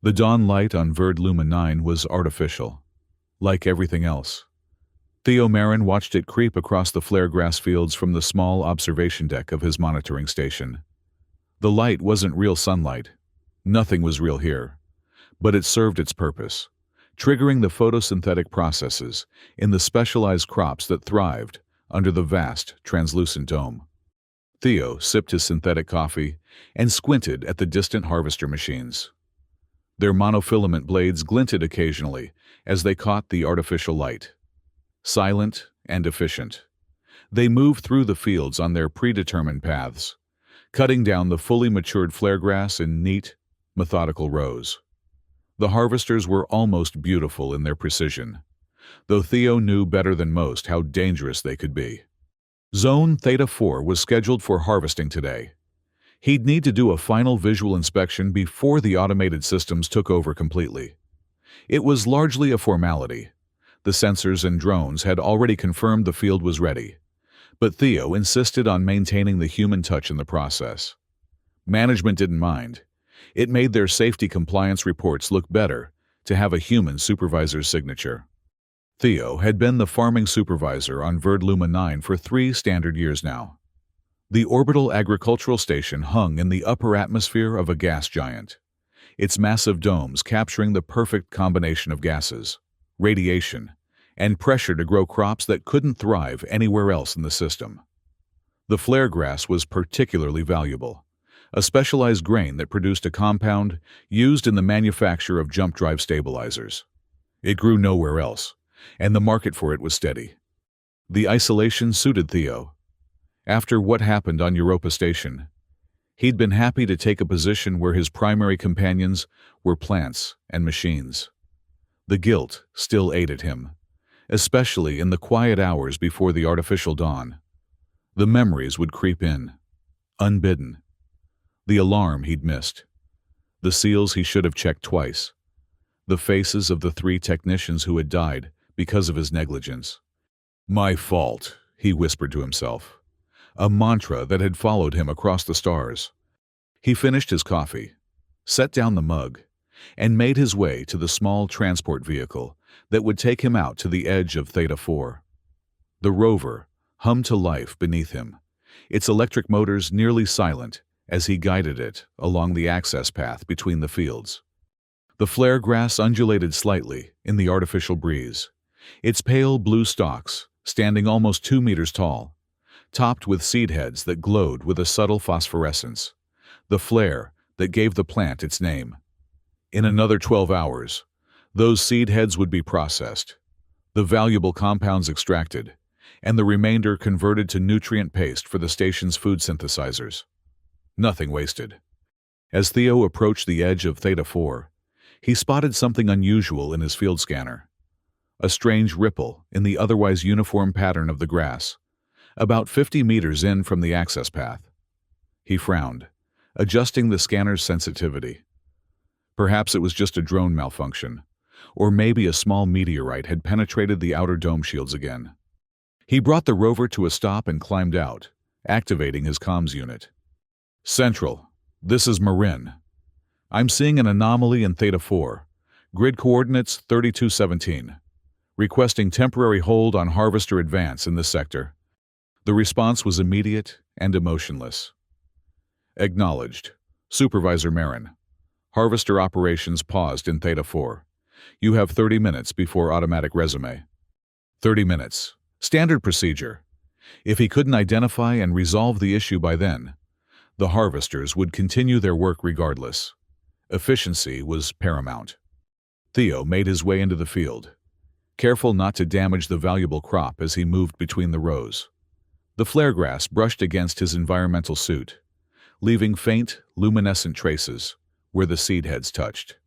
The dawn light on Verd Luma 9 was artificial, like everything else. Theo Marin watched it creep across the flare grass fields from the small observation deck of his monitoring station. The light wasn't real sunlight. Nothing was real here. But it served its purpose, triggering the photosynthetic processes in the specialized crops that thrived under the vast, translucent dome. Theo sipped his synthetic coffee and squinted at the distant harvester machines. Their monofilament blades glinted occasionally as they caught the artificial light. Silent and efficient, they moved through the fields on their predetermined paths, cutting down the fully matured flare grass in neat, methodical rows. The harvesters were almost beautiful in their precision, though Theo knew better than most how dangerous they could be. Zone Theta 4 was scheduled for harvesting today. He'd need to do a final visual inspection before the automated systems took over completely. It was largely a formality. The sensors and drones had already confirmed the field was ready, but Theo insisted on maintaining the human touch in the process. Management didn't mind. It made their safety compliance reports look better to have a human supervisor's signature. Theo had been the farming supervisor on Verd Luma 9 for 3 standard years now. The orbital agricultural station hung in the upper atmosphere of a gas giant, its massive domes capturing the perfect combination of gases, radiation, and pressure to grow crops that couldn't thrive anywhere else in the system. The flare grass was particularly valuable, a specialized grain that produced a compound used in the manufacture of jump drive stabilizers. It grew nowhere else, and the market for it was steady. The isolation suited Theo. After what happened on Europa Station, he'd been happy to take a position where his primary companions were plants and machines. The guilt still ate at him, especially in the quiet hours before the artificial dawn. The memories would creep in, unbidden. The alarm he'd missed, the seals he should have checked twice, the faces of the 3 technicians who had died because of his negligence. "My fault," he whispered to himself, a mantra that had followed him across the stars. He finished his coffee, set down the mug, and made his way to the small transport vehicle that would take him out to the edge of Theta 4. The rover hummed to life beneath him, its electric motors nearly silent as he guided it along the access path between the fields. The flare grass undulated slightly in the artificial breeze, its pale blue stalks standing almost 2 meters tall, topped with seed heads that glowed with a subtle phosphorescence, the flare that gave the plant its name. In another 12 hours, those seed heads would be processed, the valuable compounds extracted, and the remainder converted to nutrient paste for the station's food synthesizers. Nothing wasted. As Theo approached the edge of Theta 4, he spotted something unusual in his field scanner. A strange ripple in the otherwise uniform pattern of the grass, about 50 meters in from the access path. He frowned, adjusting the scanner's sensitivity. Perhaps it was just a drone malfunction, or maybe a small meteorite had penetrated the outer dome shields again. He brought the rover to a stop and climbed out, activating his comms unit. "Central, this is Marin. I'm seeing an anomaly in Theta 4, grid coordinates 3217, requesting temporary hold on harvester advance in this sector." The response was immediate and emotionless. "Acknowledged. Supervisor Marin. Harvester operations paused in Theta 4. You have 30 minutes before automatic resume." 30 minutes. Standard procedure. If he couldn't identify and resolve the issue by then, the harvesters would continue their work regardless. Efficiency was paramount. Theo made his way into the field, careful not to damage the valuable crop as he moved between the rows. The flare grass brushed against his environmental suit, leaving faint, luminescent traces where the seed heads touched.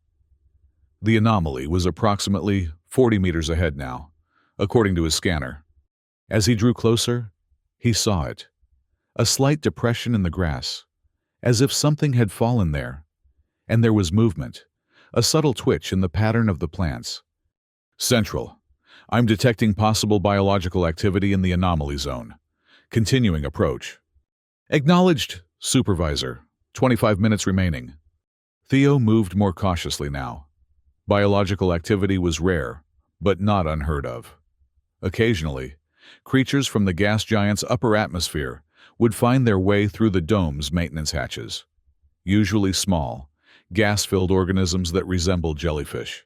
The anomaly was approximately 40 meters ahead now, according to his scanner. As he drew closer, he saw it. A slight depression in the grass, as if something had fallen there. And there was movement, a subtle twitch in the pattern of the plants. "Central, I'm detecting possible biological activity in the anomaly zone. Continuing approach." "Acknowledged, Supervisor. 25 minutes remaining." Theo moved more cautiously now. Biological activity was rare, but not unheard of. Occasionally, creatures from the gas giant's upper atmosphere would find their way through the dome's maintenance hatches. Usually small, gas-filled organisms that resembled jellyfish.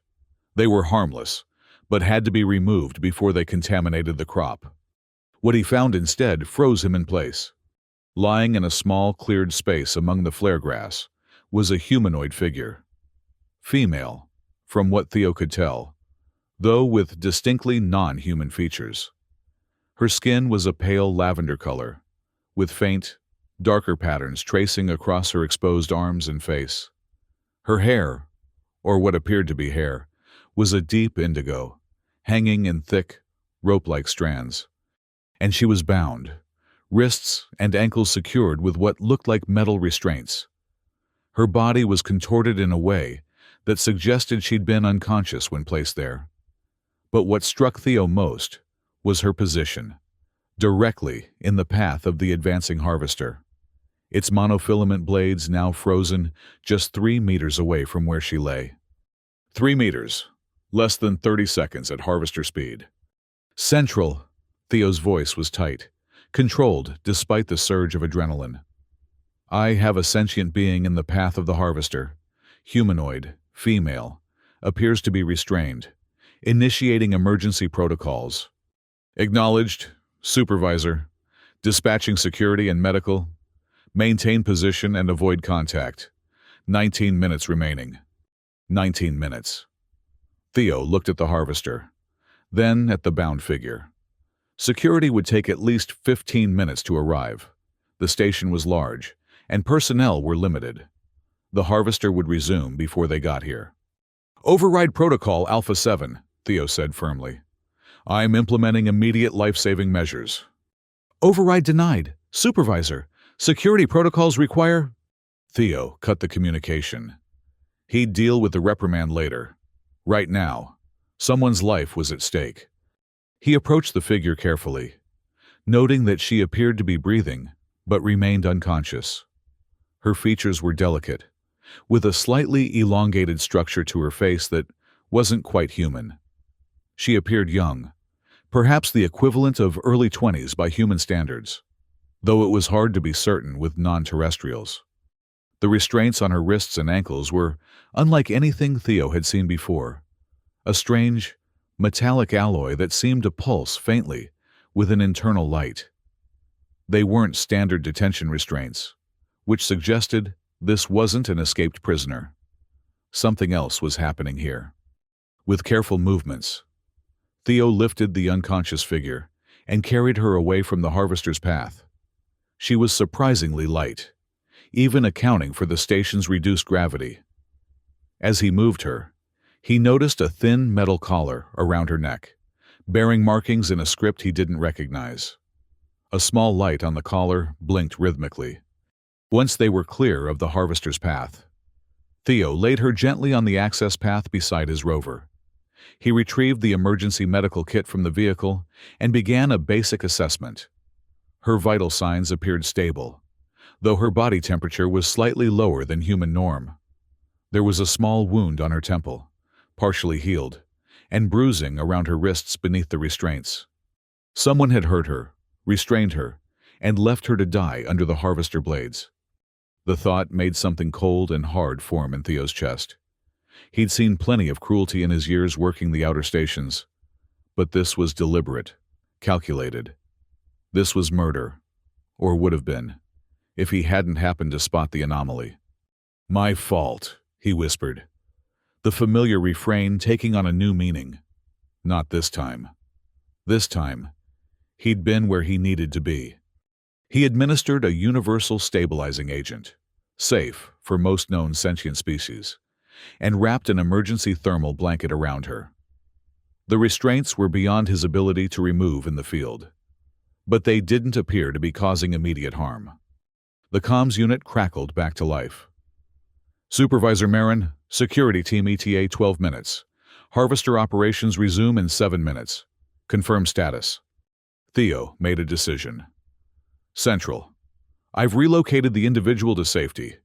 They were harmless, but had to be removed before they contaminated the crop. What he found instead froze him in place. Lying in a small, cleared space among the flare grass was a humanoid figure. Female, from what Theo could tell, though with distinctly non-human features. Her skin was a pale lavender color, with faint, darker patterns tracing across her exposed arms and face. Her hair, or what appeared to be hair, was a deep indigo, hanging in thick, rope-like strands. And she was bound, wrists and ankles secured with what looked like metal restraints. Her body was contorted in a way that suggested she'd been unconscious when placed there. But what struck Theo most was her position, directly in the path of the advancing harvester. Its monofilament blades now frozen just 3 meters away from where she lay. 3 meters, less than 30 seconds at harvester speed. Central, Theo's voice was tight, controlled despite the surge of adrenaline. I have a sentient being in the path of the harvester. Humanoid, female, appears to be restrained, initiating emergency protocols. Acknowledged, supervisor, dispatching security and medical. Maintain position and avoid contact. 19 minutes remaining. 19 minutes. Theo looked at the harvester, then at the bound figure. Security would take at least 15 minutes to arrive. The station was large, and personnel were limited. The harvester would resume before they got here. Override Protocol Alpha 7, Theo said firmly. I'm implementing immediate life-saving measures. Override denied. Supervisor, security protocols require... Theo cut the communication. He'd deal with the reprimand later. Right now, someone's life was at stake. He approached the figure carefully, noting that she appeared to be breathing, but remained unconscious. Her features were delicate, with a slightly elongated structure to her face that wasn't quite human. She appeared young, perhaps the equivalent of early 20s by human standards, though it was hard to be certain with non-terrestrials. The restraints on her wrists and ankles were unlike anything Theo had seen before, a strange, metallic alloy that seemed to pulse faintly with an internal light. They weren't standard detention restraints, which suggested this wasn't an escaped prisoner. Something else was happening here. With careful movements, Theo lifted the unconscious figure and carried her away from the harvester's path. She was surprisingly light, even accounting for the station's reduced gravity. As he moved her, he noticed a thin metal collar around her neck, bearing markings in a script he didn't recognize. A small light on the collar blinked rhythmically. Once they were clear of the harvester's path, Theo laid her gently on the access path beside his rover. He retrieved the emergency medical kit from the vehicle and began a basic assessment. Her vital signs appeared stable, though her body temperature was slightly lower than human norm. There was a small wound on her temple, partially healed, and bruising around her wrists beneath the restraints. Someone had hurt her, restrained her, and left her to die under the harvester blades. The thought made something cold and hard form in Theo's chest. He'd seen plenty of cruelty in his years working the outer stations, but this was deliberate, calculated. This was murder, or would have been, if he hadn't happened to spot the anomaly. My fault, he whispered, the familiar refrain taking on a new meaning. Not this time. This time, he'd been where he needed to be. He administered a universal stabilizing agent, safe for most known sentient species, and wrapped an emergency thermal blanket around her. The restraints were beyond his ability to remove in the field, but they didn't appear to be causing immediate harm. The comms unit crackled back to life. Supervisor Marin, security team ETA 12 minutes. Harvester operations resume in 7 minutes. Confirm status. Theo made a decision. Central. I've relocated the individual to safety.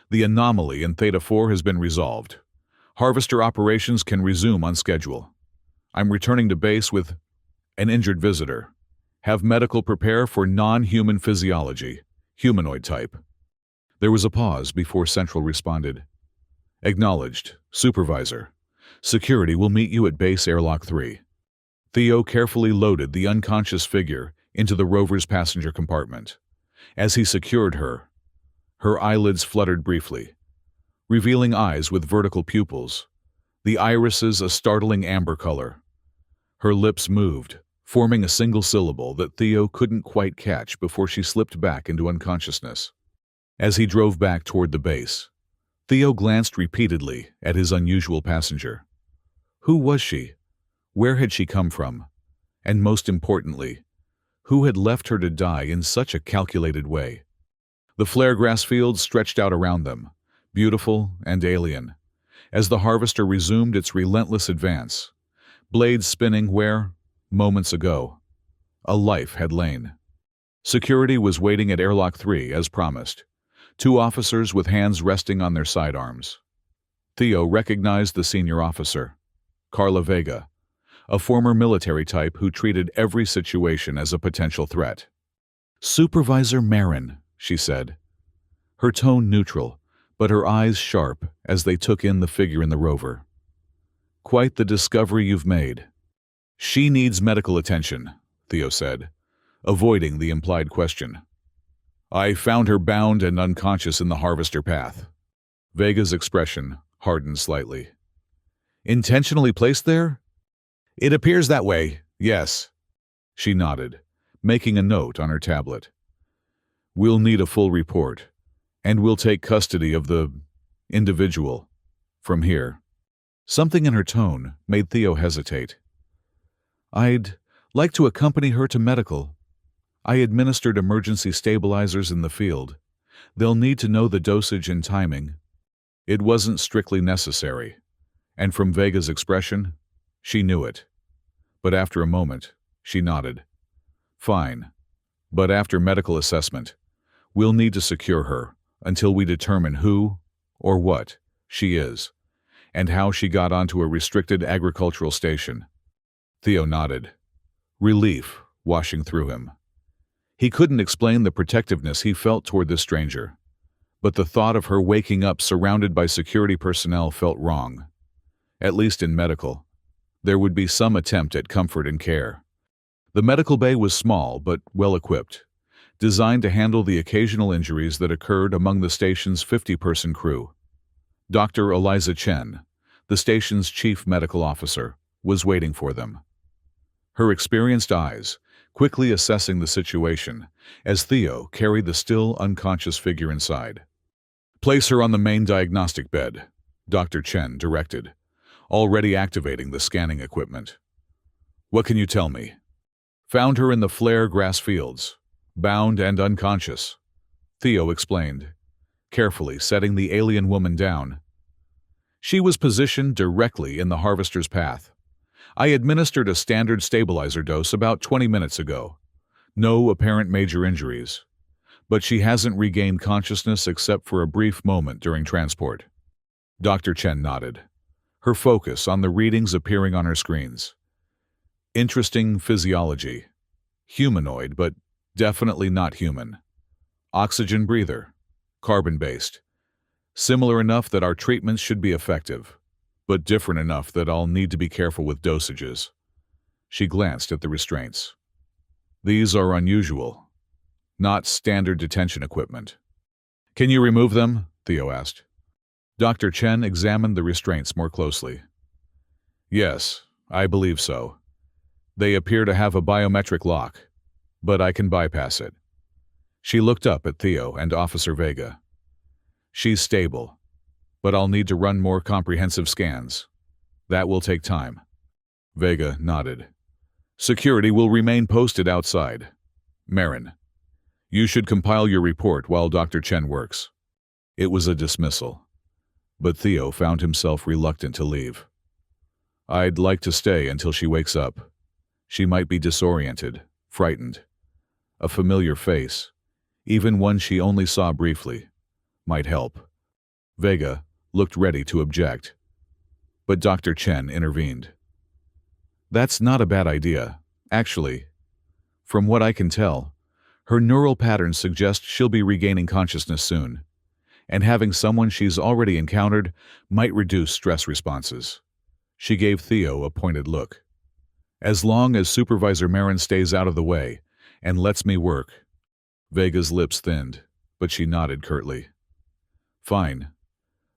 The anomaly in Theta 4 has been resolved. Harvester operations can resume on schedule. I'm returning to base with an injured visitor. Have medical prepare for non-human physiology, humanoid type. There was a pause before Central responded. Acknowledged, Supervisor. Security will meet you at base airlock 3. Theo carefully loaded the unconscious figure into the rover's passenger compartment. As he secured her, her eyelids fluttered briefly, revealing eyes with vertical pupils, the irises a startling amber color. Her lips moved, forming a single syllable that Theo couldn't quite catch before she slipped back into unconsciousness. As he drove back toward the base, Theo glanced repeatedly at his unusual passenger. Who was she? Where had she come from? And most importantly, who had left her to die in such a calculated way? The flare grass fields stretched out around them, beautiful and alien, as the harvester resumed its relentless advance, blades spinning where, moments ago, a life had lain. Security was waiting at airlock 3 as promised, 2 officers with hands resting on their sidearms. Theo recognized the senior officer, Carla Vega, a former military type who treated every situation as a potential threat. Supervisor Marin, she said, her tone neutral, but her eyes sharp as they took in the figure in the rover. Quite the discovery you've made. She needs medical attention, Theo said, avoiding the implied question. I found her bound and unconscious in the harvester path. Vega's expression hardened slightly. Intentionally placed there? It appears that way, yes. She nodded, making a note on her tablet. We'll need a full report, and we'll take custody of the individual from here. Something in her tone made Theo hesitate. I'd like to accompany her to medical. I administered emergency stabilizers in the field. They'll need to know the dosage and timing. It wasn't strictly necessary, and from Vega's expression, she knew it. But after a moment, she nodded. Fine, but after medical assessment, we'll need to secure her until we determine who, or what, she is, and how she got onto a restricted agricultural station. Theo nodded, relief washing through him. He couldn't explain the protectiveness he felt toward this stranger, but the thought of her waking up surrounded by security personnel felt wrong. At least in medical, there would be some attempt at comfort and care. The medical bay was small but well-equipped, designed to handle the occasional injuries that occurred among the station's 50-person crew. Dr. Eliza Chen, the station's chief medical officer, was waiting for them. Her experienced eyes, quickly assessing the situation as Theo carried the still unconscious figure inside. Place her on the main diagnostic bed, Dr. Chen directed, already activating the scanning equipment. What can you tell me? Found her in the flare grass fields, bound and unconscious, Theo explained, carefully setting the alien woman down. She was positioned directly in the harvester's path. I administered a standard stabilizer dose about 20 minutes ago. No apparent major injuries. But she hasn't regained consciousness except for a brief moment during transport. Dr. Chen nodded, her focus on the readings appearing on her screens. Interesting physiology. Humanoid, but definitely not human. Oxygen breather. Carbon-based. Similar enough that our treatments should be effective, but different enough that I'll need to be careful with dosages. She glanced at the restraints. These are unusual, not standard detention equipment. Can you remove them? Theo asked. Dr. Chen examined the restraints more closely. Yes, I believe so. They appear to have a biometric lock, but I can bypass it. She looked up at Theo and Officer Vega. She's stable, but I'll need to run more comprehensive scans. That will take time. Vega nodded. Security will remain posted outside. Marin, you should compile your report while Dr. Chen works. It was a dismissal, but Theo found himself reluctant to leave. I'd like to stay until she wakes up. She might be disoriented, frightened. A familiar face, even one she only saw briefly, might help. Vega looked ready to object, but Dr. Chen intervened. That's not a bad idea, actually. From what I can tell, her neural patterns suggest she'll be regaining consciousness soon, and having someone she's already encountered might reduce stress responses. She gave Theo a pointed look. As long as Supervisor Marin stays out of the way and lets me work. Vega's lips thinned, but she nodded curtly. Fine,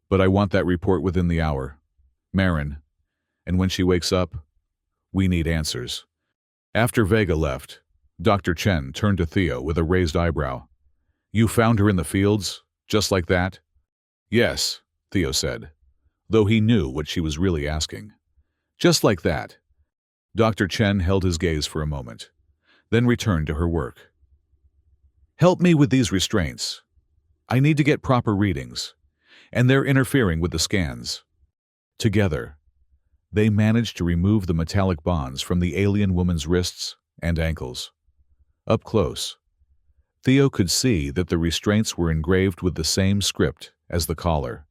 but I want that report within the hour. Marin, and when she wakes up, we need answers. After Vega left, Dr. Chen turned to Theo with a raised eyebrow. You found her in the fields, just like that? Yes, Theo said, though he knew what she was really asking. Just like that. Dr. Chen held his gaze for a moment, then returned to her work. Help me with these restraints. I need to get proper readings, and they're interfering with the scans. Together, they managed to remove the metallic bonds from the alien woman's wrists and ankles. Up close, Theo could see that the restraints were engraved with the same script as the collar,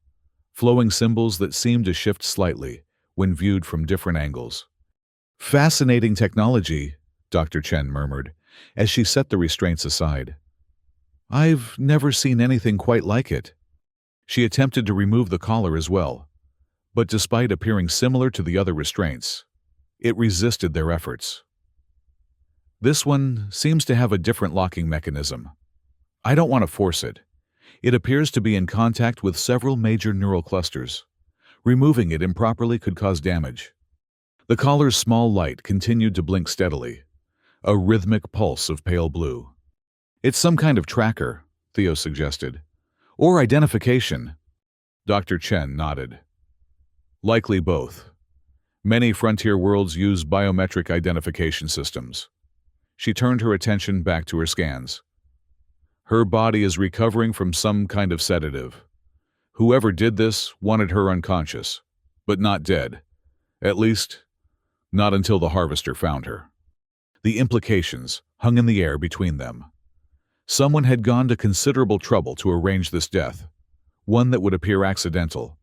flowing symbols that seemed to shift slightly when viewed from different angles. Fascinating technology, Dr. Chen murmured, as she set the restraints aside. I've never seen anything quite like it. She attempted to remove the collar as well, but despite appearing similar to the other restraints, it resisted their efforts. This one seems to have a different locking mechanism. I don't want to force it. It appears to be in contact with several major neural clusters. Removing it improperly could cause damage. The collar's small light continued to blink steadily, a rhythmic pulse of pale blue. It's some kind of tracker, Theo suggested. Or identification. Dr. Chen nodded. Likely both. Many frontier worlds use biometric identification systems. She turned her attention back to her scans. Her body is recovering from some kind of sedative. Whoever did this wanted her unconscious, but not dead. At least, not until the Harvester found her. The implications hung in the air between them. Someone had gone to considerable trouble to arrange this death, one that would appear accidental,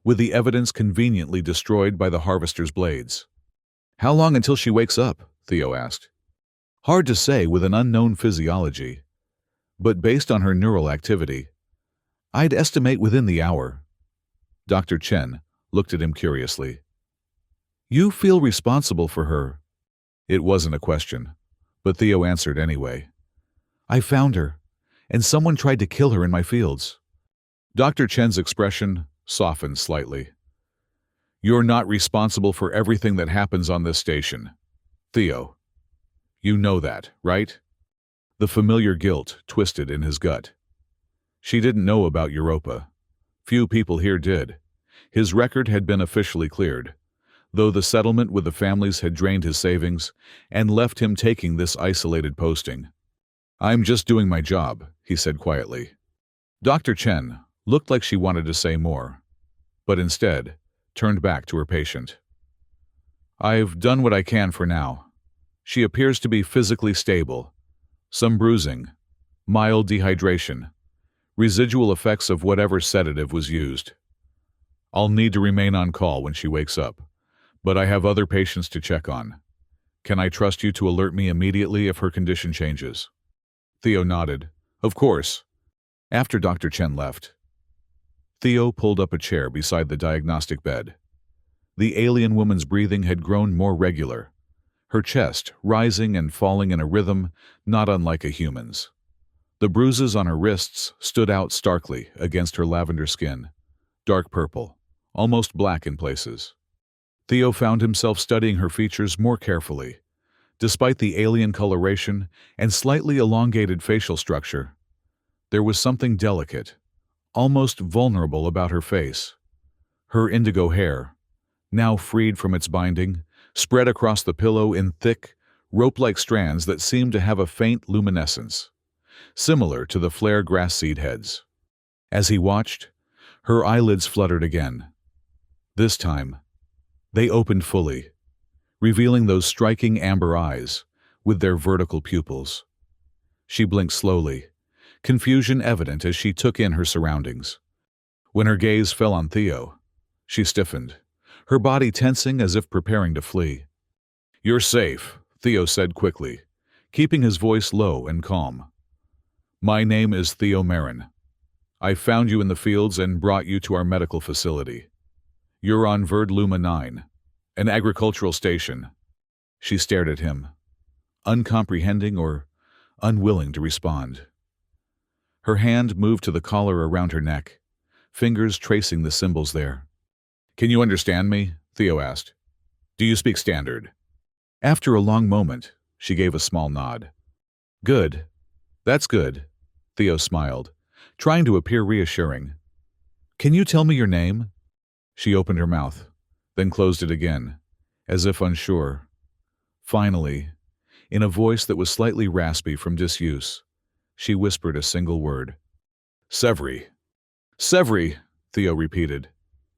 with the evidence conveniently destroyed by the Harvester's blades. How long until she wakes up? Theo asked. Hard to say with an unknown physiology, but based on her neural activity, I'd estimate within the hour. Dr. Chen looked at him curiously. You feel responsible for her. It wasn't a question, but Theo answered anyway. I found her, and someone tried to kill her in my fields. Dr. Chen's expression softened slightly. You're not responsible for everything that happens on this station, Theo. You know that, right? The familiar guilt twisted in his gut. She didn't know about Europa. Few people here did. His record had been officially cleared, though the settlement with the families had drained his savings and left him taking this isolated posting. I'm just doing my job, he said quietly. Dr. Chen looked like she wanted to say more, but instead turned back to her patient. I've done what I can for now. She appears to be physically stable. Some bruising, mild dehydration, residual effects of whatever sedative was used. I'll need to remain on call when she wakes up, but I have other patients to check on. Can I trust you to alert me immediately if her condition changes? Theo nodded. Of course. After Dr. Chen left, Theo pulled up a chair beside the diagnostic bed. The alien woman's breathing had grown more regular, her chest rising and falling in a rhythm not unlike a human's. The bruises on her wrists stood out starkly against her lavender skin, dark purple, almost black in places. Theo found himself studying her features more carefully. Despite the alien coloration and slightly elongated facial structure, there was something delicate, almost vulnerable about her face. Her indigo hair, now freed from its binding, spread across the pillow in thick, rope-like strands that seemed to have a faint luminescence, similar to the flare grass seed heads. As he watched, her eyelids fluttered again. This time, they opened fully, revealing those striking amber eyes with their vertical pupils. She blinked slowly, confusion evident as she took in her surroundings. When her gaze fell on Theo, she stiffened, her body tensing as if preparing to flee. "You're safe," Theo said quickly, keeping his voice low and calm. "My name is Theo Marin. I found you in the fields and brought you to our medical facility. You're on Luma 9, an agricultural station." She stared at him, uncomprehending or unwilling to respond. Her hand moved to the collar around her neck, fingers tracing the symbols there. "Can you understand me?" Theo asked. "Do you speak standard?" After a long moment, she gave a small nod. "Good. That's good," Theo smiled, trying to appear reassuring. "Can you tell me your name?" She opened her mouth, then closed it again, as if unsure. Finally, in a voice that was slightly raspy from disuse, she whispered a single word. "Severi." "Severi," Theo repeated.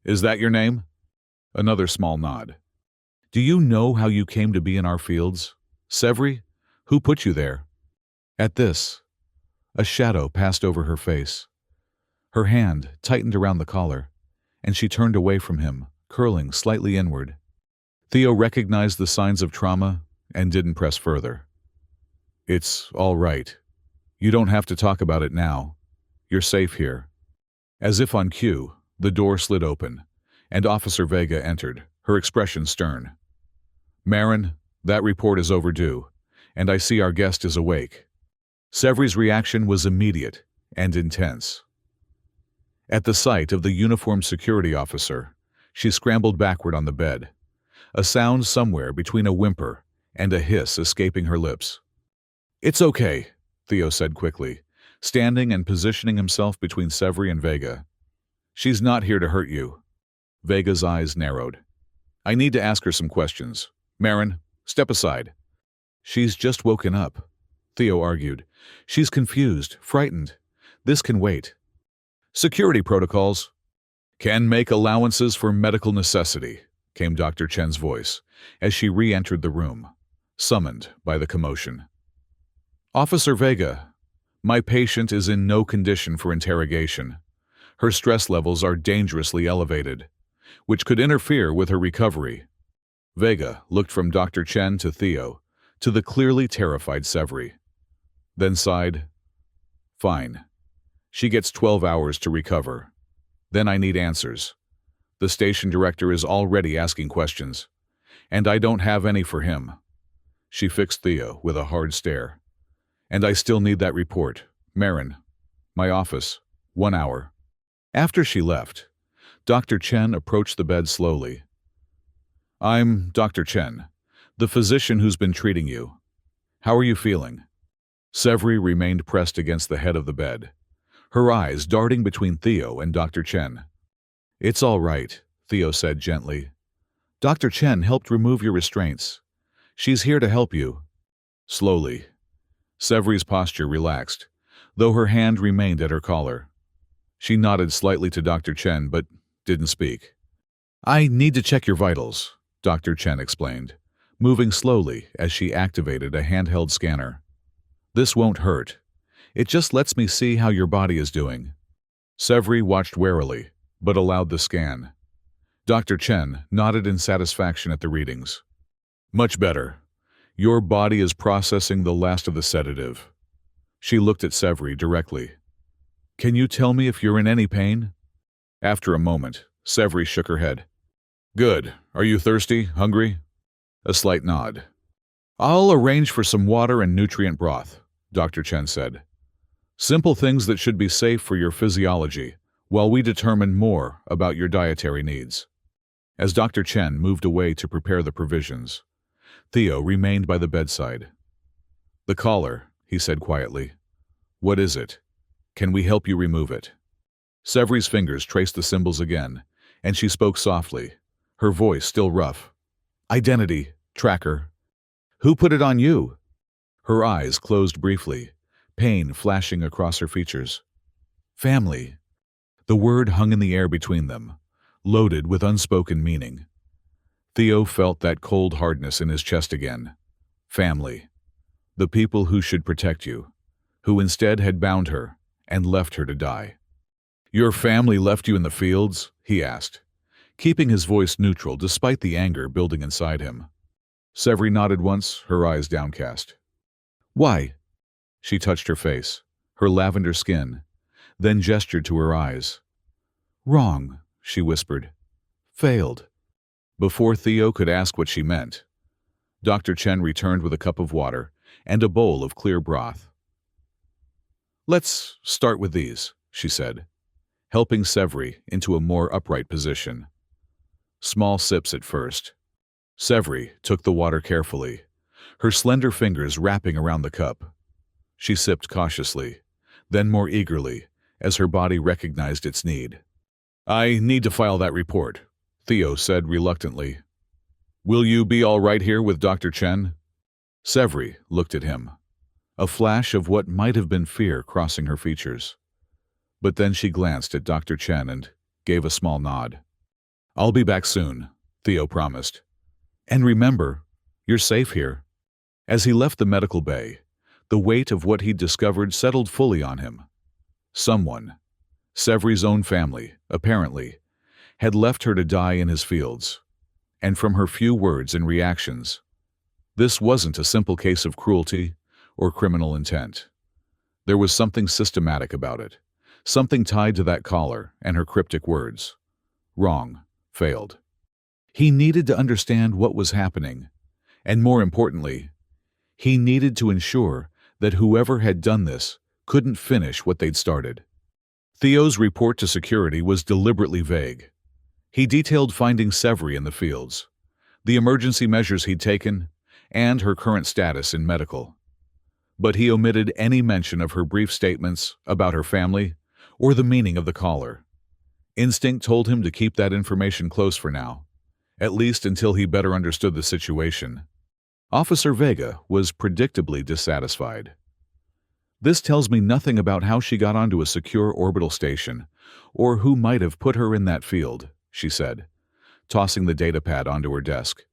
"Is that your name?" Another small nod. "Do you know how you came to be in our fields? Severi? Who put you there?" At this, a shadow passed over her face. Her hand tightened around the collar, and she turned away from him, curling slightly inward. Theo recognized the signs of trauma and didn't press further. "It's all right. You don't have to talk about it now. You're safe here." As if on cue, the door slid open, and Officer Vega entered, her expression stern. "Marin, that report is overdue, and I see our guest is awake." Severi's reaction was immediate and intense. At the sight of the uniformed security officer, she scrambled backward on the bed, a sound somewhere between a whimper and a hiss escaping her lips. "It's okay," Theo said quickly, standing and positioning himself between Severi and Vega. "She's not here to hurt you." Vega's eyes narrowed. "I need to ask her some questions. Marin, step aside." "She's just woken up," Theo argued. "She's confused, frightened. This can wait." "Security protocols can make allowances for medical necessity," came Dr. Chen's voice as she re-entered the room, summoned by the commotion. "Officer Vega, my patient is in no condition for interrogation. Her stress levels are dangerously elevated, which could interfere with her recovery." Vega looked from Dr. Chen to Theo, to the clearly terrified Severi, then sighed. "Fine. She gets 12 hours to recover. Then I need answers. The station director is already asking questions, and I don't have any for him." She fixed Theo with a hard stare. "And I still need that report. Marin, my office, 1 hour." After she left, Dr. Chen approached the bed slowly. "I'm Dr. Chen, the physician who's been treating you. How are you feeling?" Severi remained pressed against the head of the bed, her eyes darting between Theo and Dr. Chen. "It's all right," Theo said gently. "Dr. Chen helped remove your restraints. She's here to help you." Slowly, Severi's posture relaxed, though her hand remained at her collar. She nodded slightly to Dr. Chen, but didn't speak. "I need to check your vitals," Dr. Chen explained, moving slowly as she activated a handheld scanner. "This won't hurt. It just lets me see how your body is doing." Severi watched warily, but allowed the scan. Dr. Chen nodded in satisfaction at the readings. "Much better. Your body is processing the last of the sedative." She looked at Severi directly. "Can you tell me if you're in any pain?" After a moment, Severi shook her head. "Good. Are you thirsty? Hungry?" A slight nod. "I'll arrange for some water and nutrient broth," Dr. Chen said. "Simple things that should be safe for your physiology, while we determine more about your dietary needs." As Dr. Chen moved away to prepare the provisions, Theo remained by the bedside. "The collar," he said quietly. "What is it? Can we help you remove it?" Severi's fingers traced the symbols again, and she spoke softly, her voice still rough. "Identity, tracker. Who put it on you?" Her eyes closed briefly, pain flashing across her features. "Family." The word hung in the air between them, loaded with unspoken meaning. Theo felt that cold hardness in his chest again. Family. The people who should protect you, who instead had bound her and left her to die. Your family left you in the fields? He asked, keeping his voice neutral despite the anger building inside him. Severi nodded once, her eyes downcast. Why? She touched her face, her lavender skin, then gestured to her eyes. Wrong, she whispered. Failed. Before Theo could ask what she meant, Dr. Chen returned with a cup of water and a bowl of clear broth. Let's start with these, she said, helping Severi into a more upright position. Small sips at first. Severi took the water carefully, her slender fingers wrapping around the cup. She sipped cautiously, then more eagerly, as her body recognized its need. I need to file that report, Theo said reluctantly. Will you be all right here with Dr. Chen? Severi looked at him, a flash of what might have been fear crossing her features. But then she glanced at Dr. Chen and gave a small nod. I'll be back soon, Theo promised. And remember, you're safe here. As he left the medical bay, the weight of what he'd discovered settled fully on him. Someone, Severi's own family, apparently, had left her to die in his fields. And from her few words and reactions, this wasn't a simple case of cruelty or criminal intent. There was something systematic about it, something tied to that collar and her cryptic words. Wrong, failed. He needed to understand what was happening, and more importantly, he needed to ensure that whoever had done this couldn't finish what they'd started. Theo's report to security was deliberately vague. He detailed finding Severi in the fields, the emergency measures he'd taken, and her current status in medical. But he omitted any mention of her brief statements about her family or the meaning of the collar. Instinct told him to keep that information close for now, at least until he better understood the situation. Officer Vega was predictably dissatisfied. This tells me nothing about how she got onto a secure orbital station, or who might have put her in that field, she said, tossing the datapad onto her desk.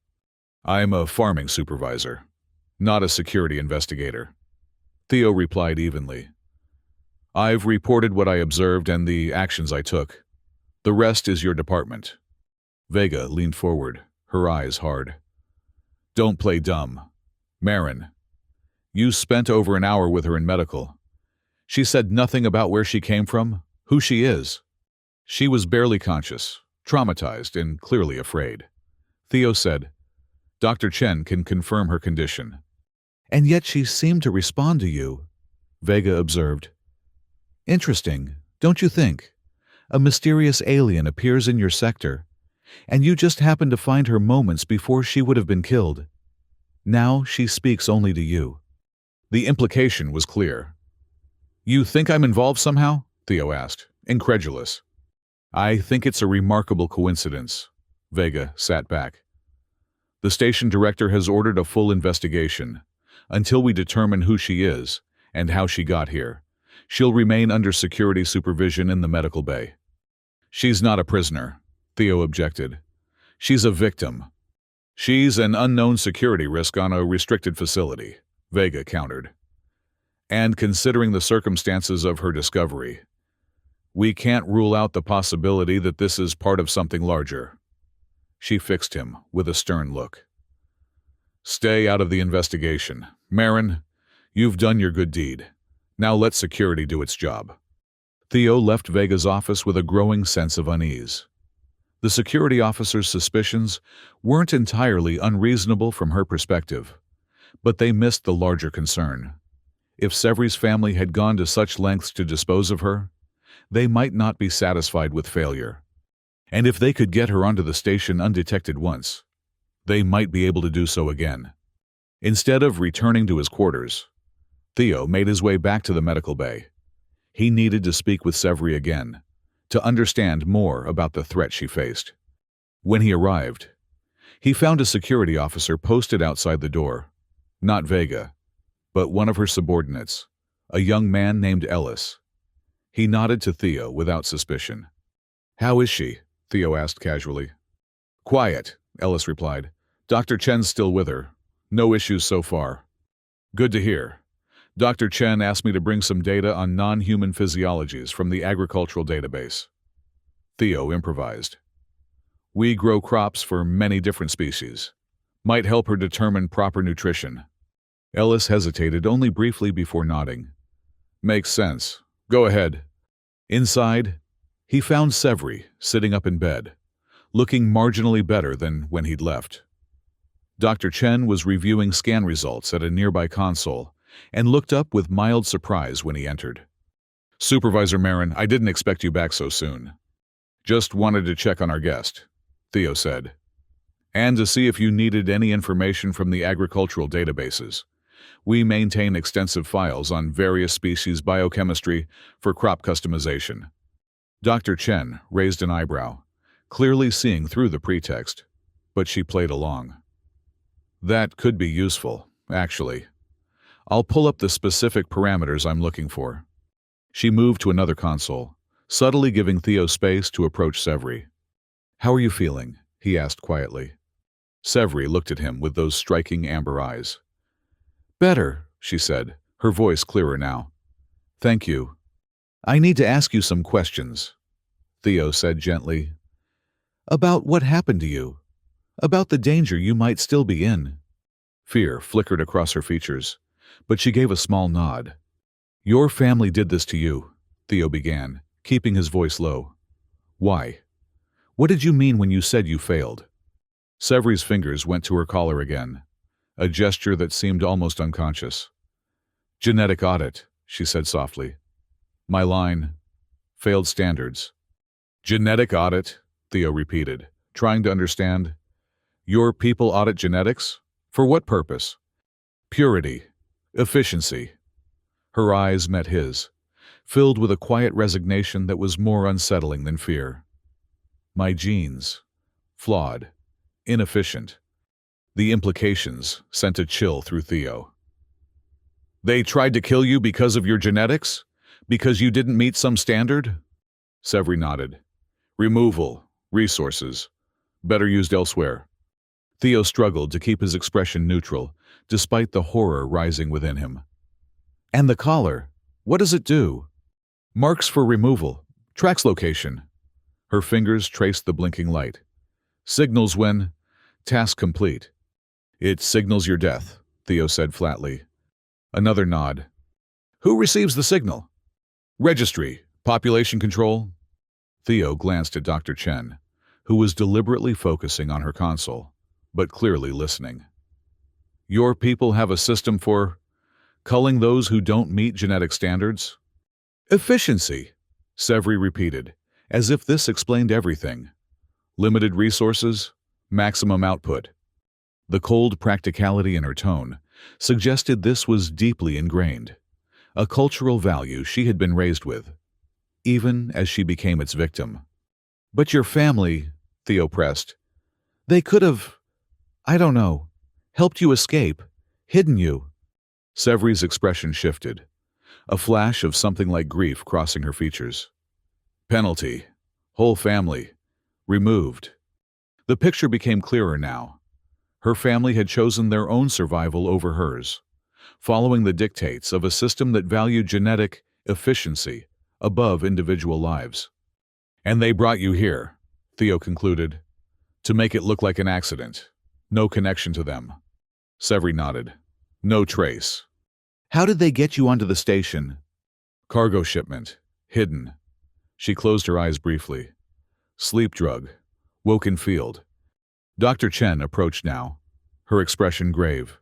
I'm a farming supervisor, not a security investigator. Theo replied evenly. I've reported what I observed and the actions I took. The rest is your department. Vega leaned forward, her eyes hard. Don't play dumb. Marin, you spent over an hour with her in medical. She said nothing about where she came from, who she is. She was barely conscious, traumatized, and clearly afraid. Theo said, Dr. Chen can confirm her condition. And yet she seemed to respond to you, Vega observed. Interesting, don't you think? A mysterious alien appears in your sector, and you just happen to find her moments before she would have been killed. Now she speaks only to you. The implication was clear. You think I'm involved somehow? Theo asked, incredulous. I think it's a remarkable coincidence. Vega sat back. The station director has ordered a full investigation. Until we determine who she is and how she got here, she'll remain under security supervision in the medical bay. She's not a prisoner, Theo objected. She's a victim. She's an unknown security risk on a restricted facility, Vega countered. And considering the circumstances of her discovery, we can't rule out the possibility that this is part of something larger. She fixed him with a stern look. Stay out of the investigation. Marin, you've done your good deed. Now let security do its job. Theo left Vega's office with a growing sense of unease. The security officer's suspicions weren't entirely unreasonable from her perspective, but they missed the larger concern. If Severi's family had gone to such lengths to dispose of her, they might not be satisfied with failure. And if they could get her onto the station undetected once, they might be able to do so again. Instead of returning to his quarters, Theo made his way back to the medical bay. He needed to speak with Severi again, to understand more about the threat she faced. When he arrived, he found a security officer posted outside the door. Not Vega, but one of her subordinates, a young man named Ellis. He nodded to Theo without suspicion. How is she? Theo asked casually. Quiet, Ellis replied. Dr. Chen's still with her. No issues so far. Good to hear. Dr. Chen asked me to bring some data on non-human physiologies from the agricultural database. Theo improvised. We grow crops for many different species. Might help her determine proper nutrition. Ellis hesitated only briefly before nodding. Makes sense. Go ahead. Inside, he found Severi sitting up in bed, looking marginally better than when he'd left. Dr. Chen was reviewing scan results at a nearby console and looked up with mild surprise when he entered. Supervisor Marin, I didn't expect you back so soon. Just wanted to check on our guest, Theo said, and to see if you needed any information from the agricultural databases. We maintain extensive files on various species biochemistry for crop customization. Dr. Chen raised an eyebrow, clearly seeing through the pretext, but she played along. That could be useful, actually. I'll pull up the specific parameters I'm looking for. She moved to another console, subtly giving Theo space to approach Severi. How are you feeling? He asked quietly. Severi looked at him with those striking amber eyes. Better, she said, her voice clearer now. Thank you. I need to ask you some questions, Theo said gently. About what happened to you. About the danger you might still be in. Fear flickered across her features, but she gave a small nod. Your family did this to you, Theo began, keeping his voice low. Why? What did you mean when you said you failed? Severi's fingers went to her collar again, a gesture that seemed almost unconscious. Genetic audit, she said softly. My line, failed standards. Genetic audit, Theo repeated, trying to understand. Your people audit genetics? For what purpose? Purity. Efficiency. Her eyes met his, filled with a quiet resignation that was more unsettling than fear. My genes. Flawed. Inefficient. The implications sent a chill through Theo. They tried to kill you because of your genetics? Because you didn't meet some standard? Severi nodded. Removal. Resources. Better used elsewhere. Theo struggled to keep his expression neutral, despite the horror rising within him. And the collar, what does it do? Marks for removal. Tracks location. Her fingers traced the blinking light. Signals when... Task complete. It signals your death, Theo said flatly. Another nod. Who receives the signal? Registry. Population control? Theo glanced at Dr. Chen, who was deliberately focusing on her console, but clearly listening. Your people have a system for culling those who don't meet genetic standards? Efficiency, Severi repeated, as if this explained everything. Limited resources, maximum output. The cold practicality in her tone suggested this was deeply ingrained, a cultural value she had been raised with, even as she became its victim. But your family, Theo pressed, they could have, I don't know, helped you escape, hidden you. Severi's expression shifted, a flash of something like grief crossing her features. Penalty. Whole family. Removed. The picture became clearer now. Her family had chosen their own survival over hers, following the dictates of a system that valued genetic efficiency above individual lives. And they brought you here, Theo concluded, to make it look like an accident. No connection to them. Severi nodded. No trace. How did they get you onto the station? Cargo shipment. Hidden. She closed her eyes briefly. Sleep drug. Woken field. Dr. Chen approached now, her expression grave.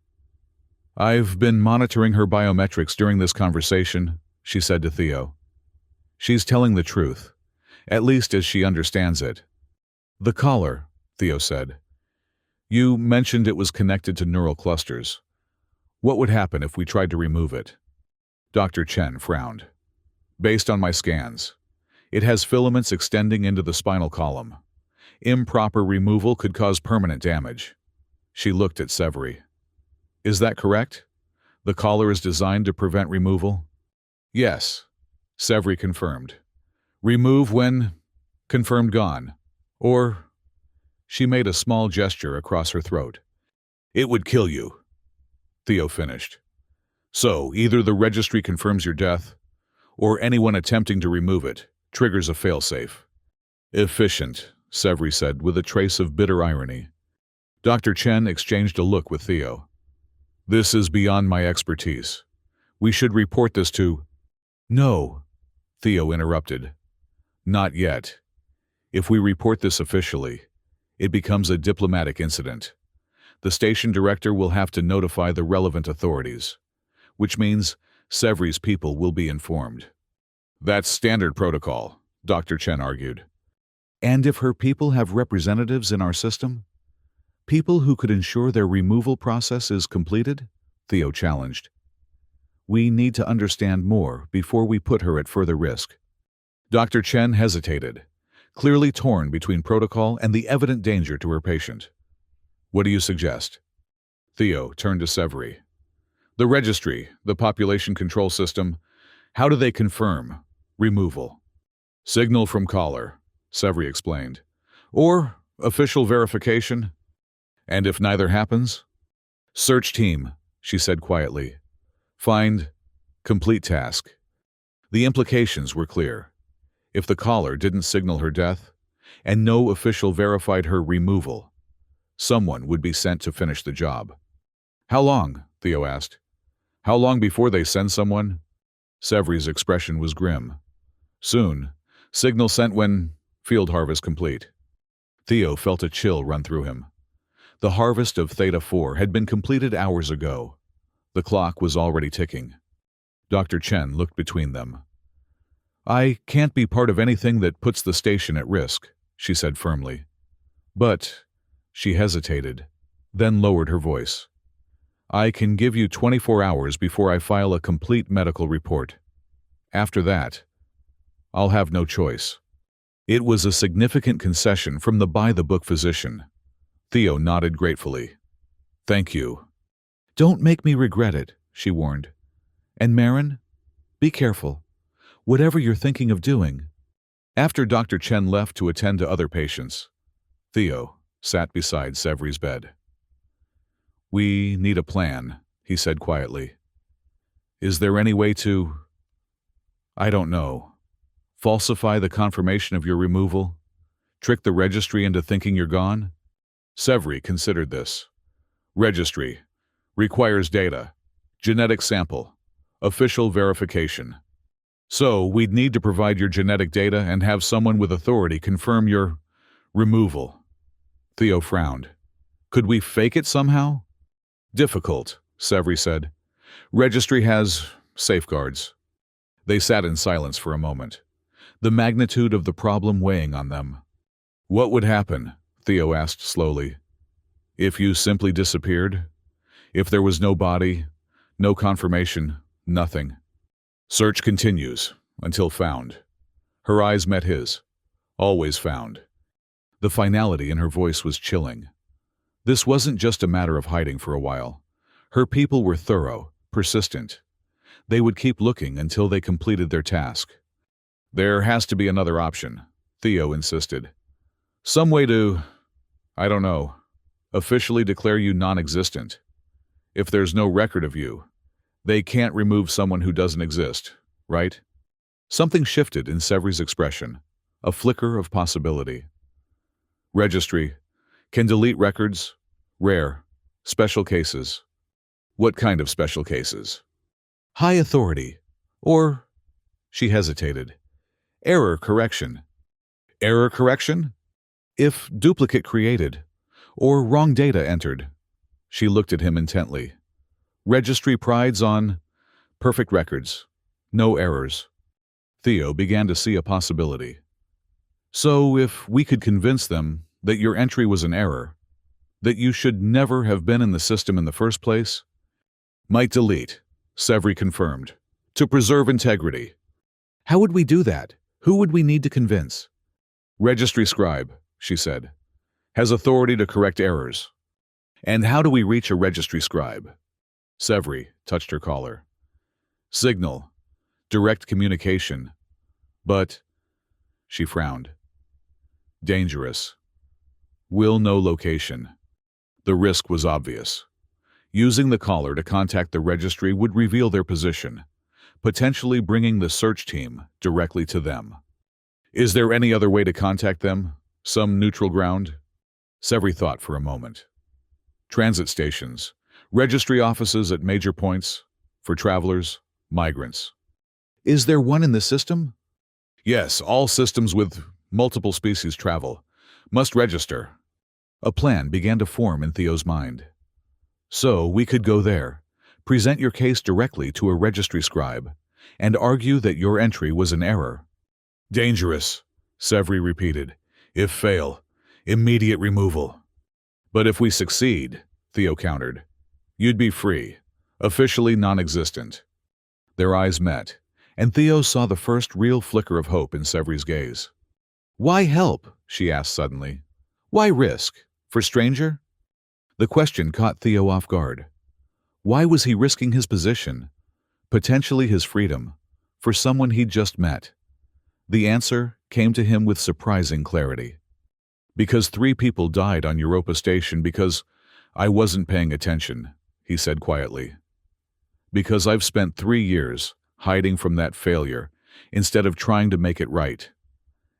I've been monitoring her biometrics during this conversation, she said to Theo. She's telling the truth, at least as she understands it. The collar, Theo said. You mentioned it was connected to neural clusters. What would happen if we tried to remove it? Dr. Chen frowned. Based on my scans, it has filaments extending into the spinal column. Improper removal could cause permanent damage. She looked at Severi. Is that correct? The collar is designed to prevent removal? Yes, Severi confirmed. Remove when confirmed gone. Or, she made a small gesture across her throat. It would kill you. Theo finished. So, either the registry confirms your death, or anyone attempting to remove it triggers a failsafe. Efficient, Severi said with a trace of bitter irony. Dr. Chen exchanged a look with Theo. This is beyond my expertise. We should report this to— No, Theo interrupted. Not yet. If we report this officially, it becomes a diplomatic incident. The station director will have to notify the relevant authorities, which means Severi's people will be informed. That's standard protocol, Dr. Chen argued. And if her people have representatives in our system? People who could ensure their removal process is completed? Theo challenged. We need to understand more before we put her at further risk. Dr. Chen hesitated, clearly torn between protocol and the evident danger to her patient. What do you suggest? Theo turned to Severi. The registry, the population control system, how do they confirm removal? Signal from caller, Severi explained. Or official verification? And if neither happens? Search team, she said quietly. Find, complete task. The implications were clear. If the caller didn't signal her death, and no official verified her removal, someone would be sent to finish the job. How long? Theo asked. How long before they send someone? Severi's expression was grim. Soon. Signal sent when field harvest complete. Theo felt a chill run through him. The harvest of Theta 4 had been completed hours ago. The clock was already ticking. Dr. Chen looked between them. I can't be part of anything that puts the station at risk, she said firmly. But, she hesitated, then lowered her voice. I can give you 24 hours before I file a complete medical report. After that, I'll have no choice. It was a significant concession from the by-the-book physician. Theo nodded gratefully. Thank you. Don't make me regret it, she warned. And Marin, be careful. Whatever you're thinking of doing. After Dr. Chen left to attend to other patients, Theo sat beside Severi's bed. We need a plan, he said quietly. Is there any way to— I don't know. Falsify the confirmation of your removal? Trick the registry into thinking you're gone? Severi considered this. Registry. Requires data. Genetic sample. Official verification. So, we'd need to provide your genetic data and have someone with authority confirm your removal. Theo frowned. Could we fake it somehow? Difficult, Severi said. Registry has safeguards. They sat in silence for a moment, the magnitude of the problem weighing on them. What would happen? Theo asked slowly. If you simply disappeared? If there was no body, no confirmation, nothing? Search continues, until found. Her eyes met his. Always found. The finality in her voice was chilling. This wasn't just a matter of hiding for a while. Her people were thorough, persistent. They would keep looking until they completed their task. There has to be another option, Theo insisted. Some way to, I don't know, officially declare you non-existent. If there's no record of you, they can't remove someone who doesn't exist, right? Something shifted in Severi's expression, a flicker of possibility. Registry. Can delete records. Rare. Special cases. What kind of special cases? High authority. Or, she hesitated, error correction. Error correction? If duplicate created, or wrong data entered. She looked at him intently. Registry prides on perfect records, no errors. Theo began to see a possibility. So if we could convince them that your entry was an error, that you should never have been in the system in the first place? Might delete, Severi confirmed, to preserve integrity. How would we do that? Who would we need to convince? Registry scribe, she said, has authority to correct errors. And how do we reach a registry scribe? Severi touched her collar. Signal. Direct communication. But, she frowned. Dangerous. Will know location. The risk was obvious. Using the caller to contact the registry would reveal their position, potentially bringing the search team directly to them. Is there any other way to contact them? Some neutral ground? Severi thought for a moment. Transit stations, registry offices at major points, for travelers, migrants. Is there one in the system? Yes, all systems with multiple species travel must register. A plan began to form in Theo's mind. So we could go there, present your case directly to a registry scribe, and argue that your entry was an error. Dangerous, Severi repeated. If fail, immediate removal. But if we succeed, Theo countered, you'd be free, officially non-existent. Their eyes met, and Theo saw the first real flicker of hope in Severi's gaze. Why help? She asked suddenly. Why risk? For stranger? The question caught Theo off guard. Why was he risking his position, potentially his freedom, for someone he'd just met? The answer came to him with surprising clarity. Because 3 people died on Europa Station because I wasn't paying attention, he said quietly. Because I've spent 3 years hiding from that failure instead of trying to make it right.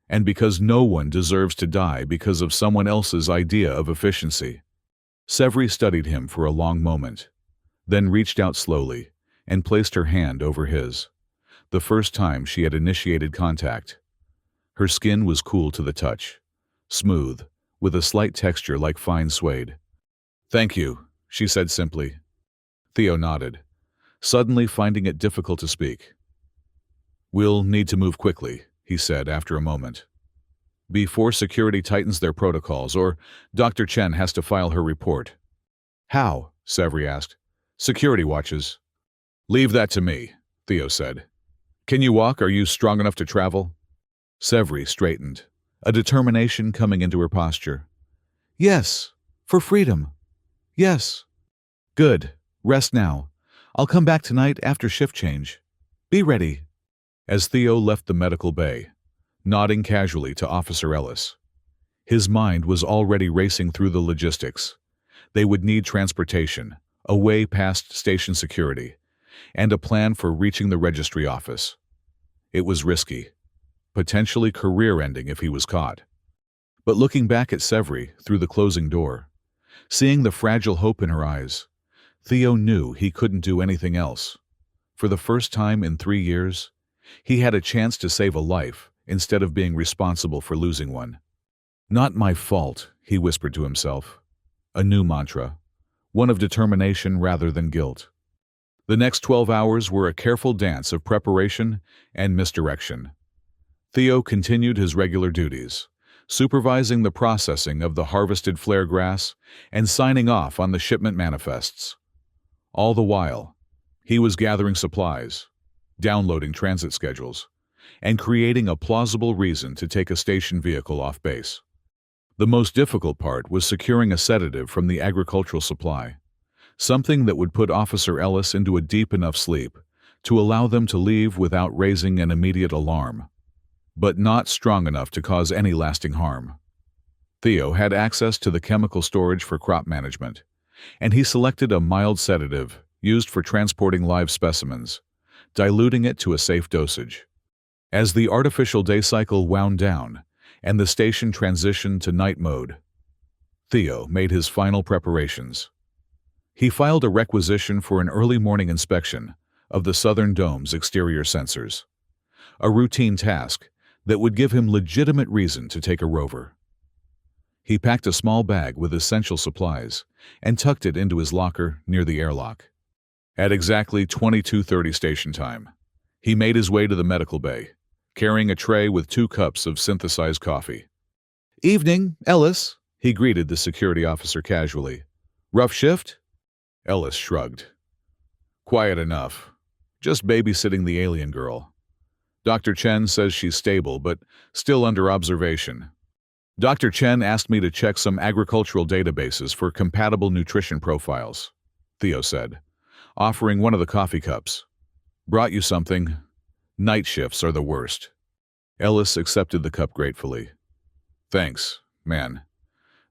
And because no one deserves to die because of someone else's idea of efficiency. Severi studied him for a long moment, then reached out slowly and placed her hand over his, the first time she had initiated contact. Her skin was cool to the touch, smooth, with a slight texture like fine suede. Thank you, she said simply. Theo nodded, suddenly finding it difficult to speak. We'll need to move quickly, he said after a moment. Before security tightens their protocols, or Dr. Chen has to file her report. How? Severi asked. Security watches. Leave that to me, Theo said. Can you walk? Are you strong enough to travel? Severi straightened, a determination coming into her posture. Yes, for freedom. Yes. Good. Rest now. I'll come back tonight after shift change. Be ready. As Theo left the medical bay, nodding casually to Officer Ellis. His mind was already racing through the logistics. They would need transportation, a way past station security, and a plan for reaching the registry office. It was risky, potentially career-ending if he was caught. But looking back at Severi through the closing door, seeing the fragile hope in her eyes, Theo knew he couldn't do anything else. For the first time in 3 years, he had a chance to save a life instead of being responsible for losing one. Not my fault, he whispered to himself. A new mantra, one of determination rather than guilt. The next 12 hours were a careful dance of preparation and misdirection. Theo continued his regular duties, supervising the processing of the harvested flare grass and signing off on the shipment manifests. All the while, he was gathering supplies, downloading transit schedules, and creating a plausible reason to take a station vehicle off base. The most difficult part was securing a sedative from the agricultural supply, something that would put Officer Ellis into a deep enough sleep to allow them to leave without raising an immediate alarm, but not strong enough to cause any lasting harm. Theo had access to the chemical storage for crop management, and he selected a mild sedative used for transporting live specimens, diluting it to a safe dosage. As the artificial day cycle wound down and the station transitioned to night mode, Theo made his final preparations. He filed a requisition for an early morning inspection of the Southern Dome's exterior sensors, a routine task that would give him legitimate reason to take a rover. He packed a small bag with essential supplies and tucked it into his locker near the airlock. At exactly 22:30 station time, he made his way to the medical bay, carrying a tray with 2 cups of synthesized coffee. "Evening, Ellis," he greeted the security officer casually. "Rough shift?" Ellis shrugged. "Quiet enough. Just babysitting the alien girl. Dr. Chen says she's stable, but still under observation. Dr. Chen asked me to check some agricultural databases for compatible nutrition profiles," Theo said, offering one of the coffee cups. "Brought you something. Night shifts are the worst." Ellis accepted the cup gratefully. "Thanks, man.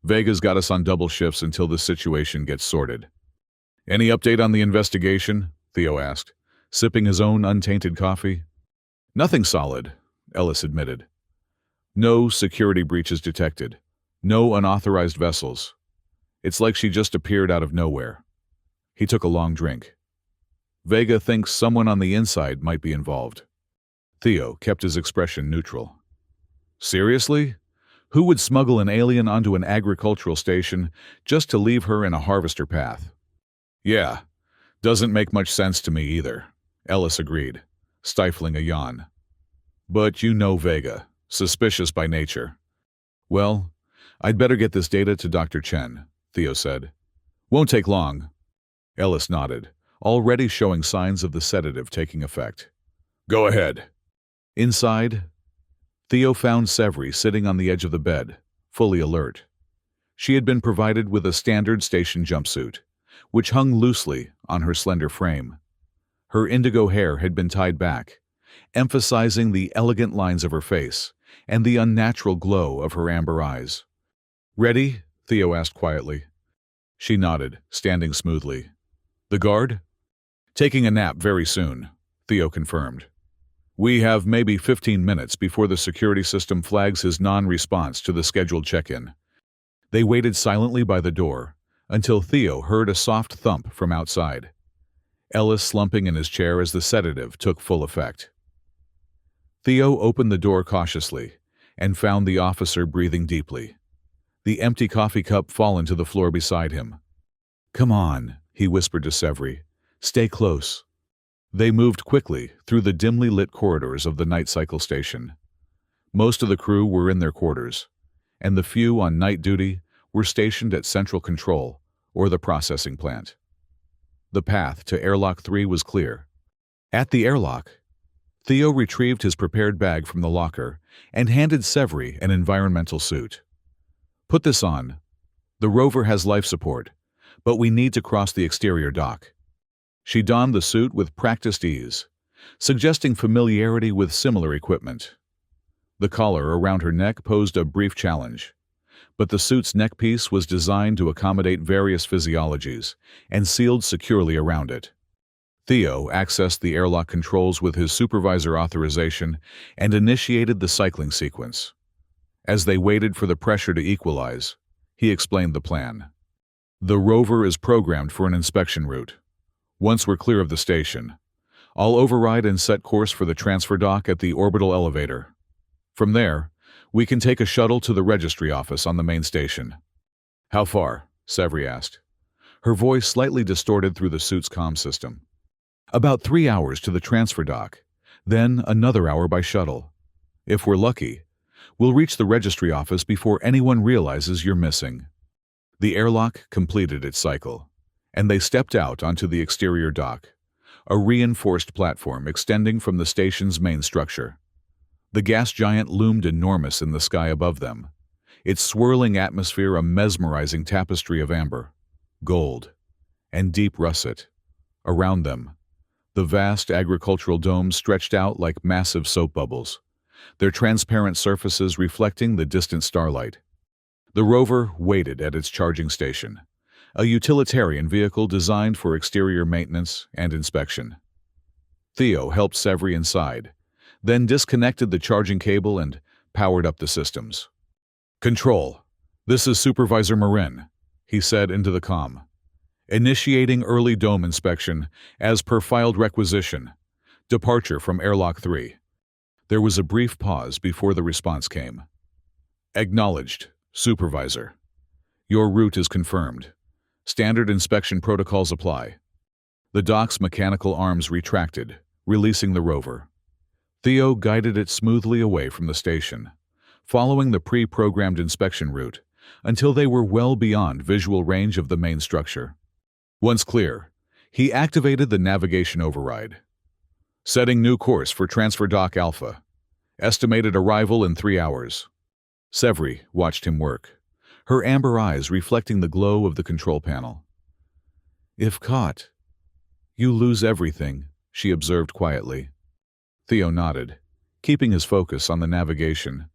Vega's got us on double shifts until the situation gets sorted." Any update on the investigation? Theo asked, sipping his own untainted coffee. Nothing solid, Ellis admitted. No security breaches detected. No unauthorized vessels. It's like she just appeared out of nowhere. He took a long drink. Vega thinks someone on the inside might be involved. Theo kept his expression neutral. Seriously? Who would smuggle an alien onto an agricultural station just to leave her in a harvester path? Yeah, doesn't make much sense to me either, Ellis agreed, stifling a yawn. But you know Vega, suspicious by nature. Well, I'd better get this data to Dr. Chen, Theo said. Won't take long. Ellis nodded, already showing signs of the sedative taking effect. Go ahead. Inside, Theo found Severi sitting on the edge of the bed, fully alert. She had been provided with a standard station jumpsuit, which hung loosely on her slender frame. Her indigo hair had been tied back, emphasizing the elegant lines of her face and the unnatural glow of her amber eyes. Ready? Theo asked quietly. She nodded, standing smoothly. The guard? Taking a nap very soon, Theo confirmed. We have maybe 15 minutes before the security system flags his non-response to the scheduled check-in. They waited silently by the door until Theo heard a soft thump from outside, Ellis slumping in his chair as the sedative took full effect. Theo opened the door cautiously and found the officer breathing deeply, the empty coffee cup fallen to the floor beside him. Come on, he whispered to Severi. Stay close. They moved quickly through the dimly lit corridors of the night cycle station. Most of the crew were in their quarters, and the few on night duty were stationed at Central Control or the processing plant. The path to Airlock 3 was clear. At the airlock, Theo retrieved his prepared bag from the locker and handed Severi an environmental suit. Put this on. The rover has life support, but we need to cross the exterior dock. She donned the suit with practiced ease, suggesting familiarity with similar equipment. The collar around her neck posed a brief challenge, but the suit's neckpiece was designed to accommodate various physiologies and sealed securely around it. Theo accessed the airlock controls with his supervisor authorization and initiated the cycling sequence. As they waited for the pressure to equalize, he explained the plan. The rover is programmed for an inspection route. Once we're clear of the station, I'll override and set course for the transfer dock at the orbital elevator. From there, we can take a shuttle to the registry office on the main station. How far? Severi asked, her voice slightly distorted through the suit's comm system. About 3 hours to the transfer dock, then another hour by shuttle. If we're lucky, we'll reach the registry office before anyone realizes you're missing. The airlock completed its cycle, and they stepped out onto the exterior dock, a reinforced platform extending from the station's main structure. The gas giant loomed enormous in the sky above them, its swirling atmosphere a mesmerizing tapestry of amber, gold, and deep russet. Around them, the vast agricultural domes stretched out like massive soap bubbles, their transparent surfaces reflecting the distant starlight. The rover waited at its charging station, a utilitarian vehicle designed for exterior maintenance and inspection. Theo helped Severi inside, then disconnected the charging cable and powered up the systems. Control, this is Supervisor Marin, he said into the comm. Initiating early dome inspection as per filed requisition. Departure from Airlock 3. There was a brief pause before the response came. Acknowledged, Supervisor. Your route is confirmed. Standard inspection protocols apply. The dock's mechanical arms retracted, releasing the rover. Theo guided it smoothly away from the station, following the pre-programmed inspection route until they were well beyond visual range of the main structure. Once clear, he activated the navigation override. Setting new course for Transfer Dock Alpha. Estimated arrival in 3 hours. Severi watched him work, her amber eyes reflecting the glow of the control panel. If caught, you lose everything, she observed quietly. Theo nodded, keeping his focus on the navigation.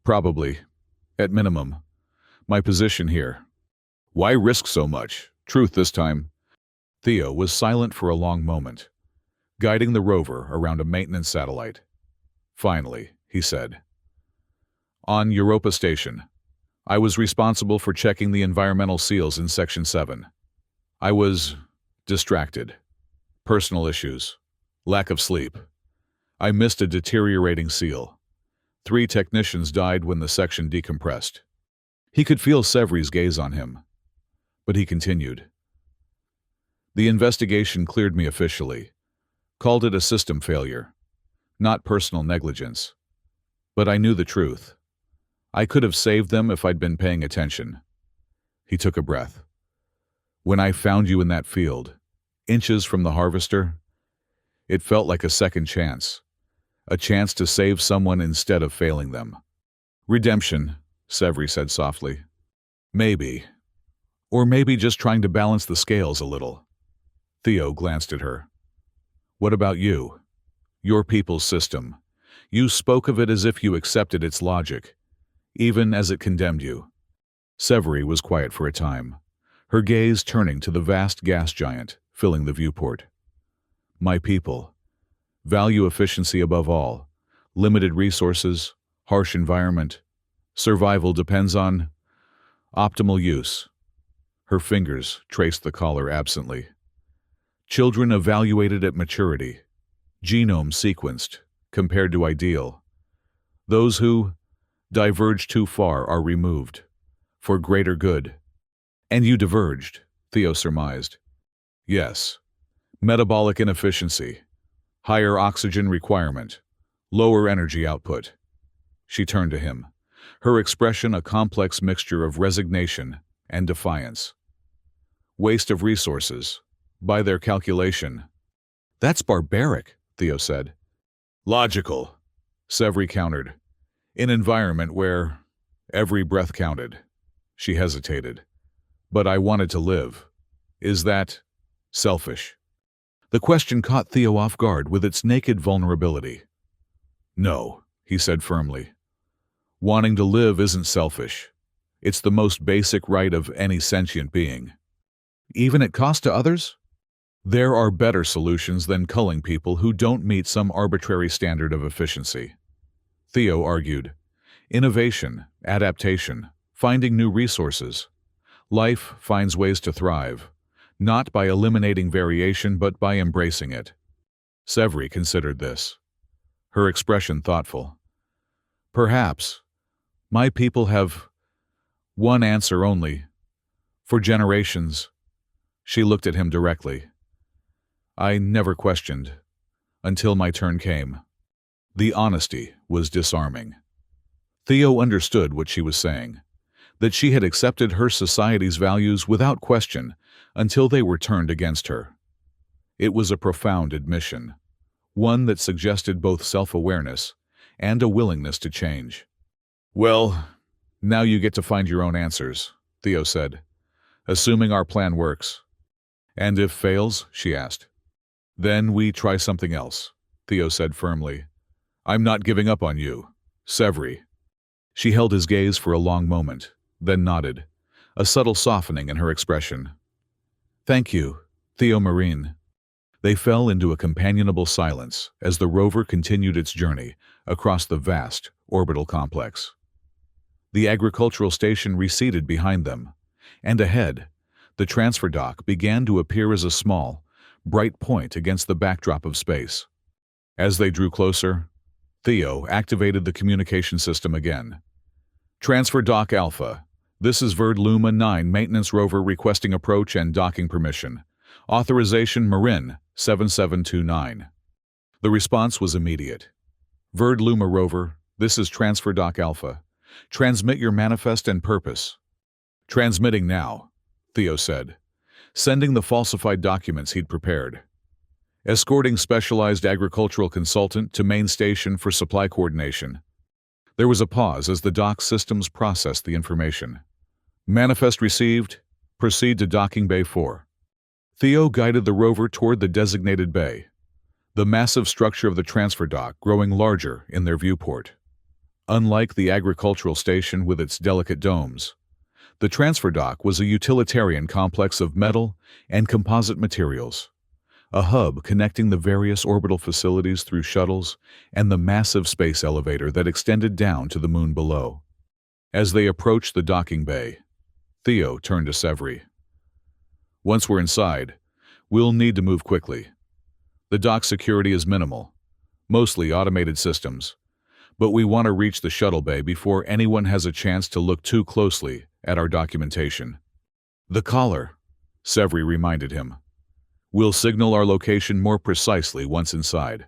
Probably, at minimum. My position here. Why risk so much? Truth this time. Theo was silent for a long moment, guiding the rover around a maintenance satellite. Finally, he said, "On Europa Station, I was responsible for checking the environmental seals in Section 7. I was distracted. Personal issues. Lack of sleep. I missed a deteriorating seal. 3 technicians died when the section decompressed." He could feel Severi's gaze on him, but he continued. "The investigation cleared me officially, called it a system failure, not personal negligence. But I knew the truth. I could have saved them if I'd been paying attention." He took a breath. "When I found you in that field, inches from the harvester, it felt like a second chance, a chance to save someone instead of failing them." "Redemption," Severi said softly. "Maybe. Or maybe just trying to balance the scales a little." Theo glanced at her. "What about you? Your people's system. You spoke of it as if you accepted its logic, even as it condemned you." Severi was quiet for a time, her gaze turning to the vast gas giant filling the viewport. "My people value efficiency above all. Limited resources, harsh environment. Survival depends on optimal use." Her fingers traced the collar absently. "Children evaluated at maturity. Genome sequenced, compared to ideal. Those who diverge too far are removed, for greater good." "And you diverged," Theo surmised. "Yes. Metabolic inefficiency, higher oxygen requirement, lower energy output." She turned to him, her expression a complex mixture of resignation and defiance. "Waste of resources, by their calculation." "That's barbaric," Theo said. "Logical," Severi countered. "In environment where every breath counted." She hesitated. "But I wanted to live. Is that selfish?" The question caught Theo off guard with its naked vulnerability. "No," he said firmly. "Wanting to live isn't selfish. It's the most basic right of any sentient being." "Even at cost to others?" "There are better solutions than culling people who don't meet some arbitrary standard of efficiency," Theo argued. "Innovation, adaptation, finding new resources. Life finds ways to thrive, not by eliminating variation but by embracing it." Severi considered this, her expression thoughtful. "Perhaps. My people have one answer only. For generations." She looked at him directly. "I never questioned, until my turn came." The honesty was disarming. Theo understood what she was saying, that she had accepted her society's values without question until they were turned against her. It was a profound admission, one that suggested both self-awareness and a willingness to change. "Well, now you get to find your own answers," Theo said, "assuming our plan works." "And if fails?" she asked. "Then we try something else," Theo said firmly. "I'm not giving up on you, Severi." She held his gaze for a long moment, then nodded, a subtle softening in her expression. "Thank you, Theo Marine." They fell into a companionable silence as the rover continued its journey across the vast orbital complex. The agricultural station receded behind them, and ahead, the transfer dock began to appear as a small, bright point against the backdrop of space. As they drew closer, Theo activated the communication system again. "Transfer dock Alpha. This is Verd Luma 9 maintenance rover requesting approach and docking permission. Authorization Marin 7729. The response was immediate. "Verd Luma rover, this is Transfer dock Alpha. Transmit your manifest and purpose." "Transmitting now," Theo said, sending the falsified documents he'd prepared. "Escorting specialized agricultural consultant to main station for supply coordination." There was a pause as the dock systems processed the information. "Manifest received. Proceed to docking bay 4. Theo guided the rover toward the designated bay, the massive structure of the transfer dock growing larger in their viewport. Unlike the agricultural station with its delicate domes, The transfer dock was a utilitarian complex of metal and composite materials, a hub connecting the various orbital facilities through shuttles and the massive space elevator that extended down to the moon below. As they approached the docking bay, Theo turned to Severy. "Once we're inside, we'll need to move quickly. The dock security is minimal, mostly automated systems, but we want to reach the shuttle bay before anyone has a chance to look too closely at our documentation." "The collar," Severy reminded him. "We'll signal our location more precisely once inside.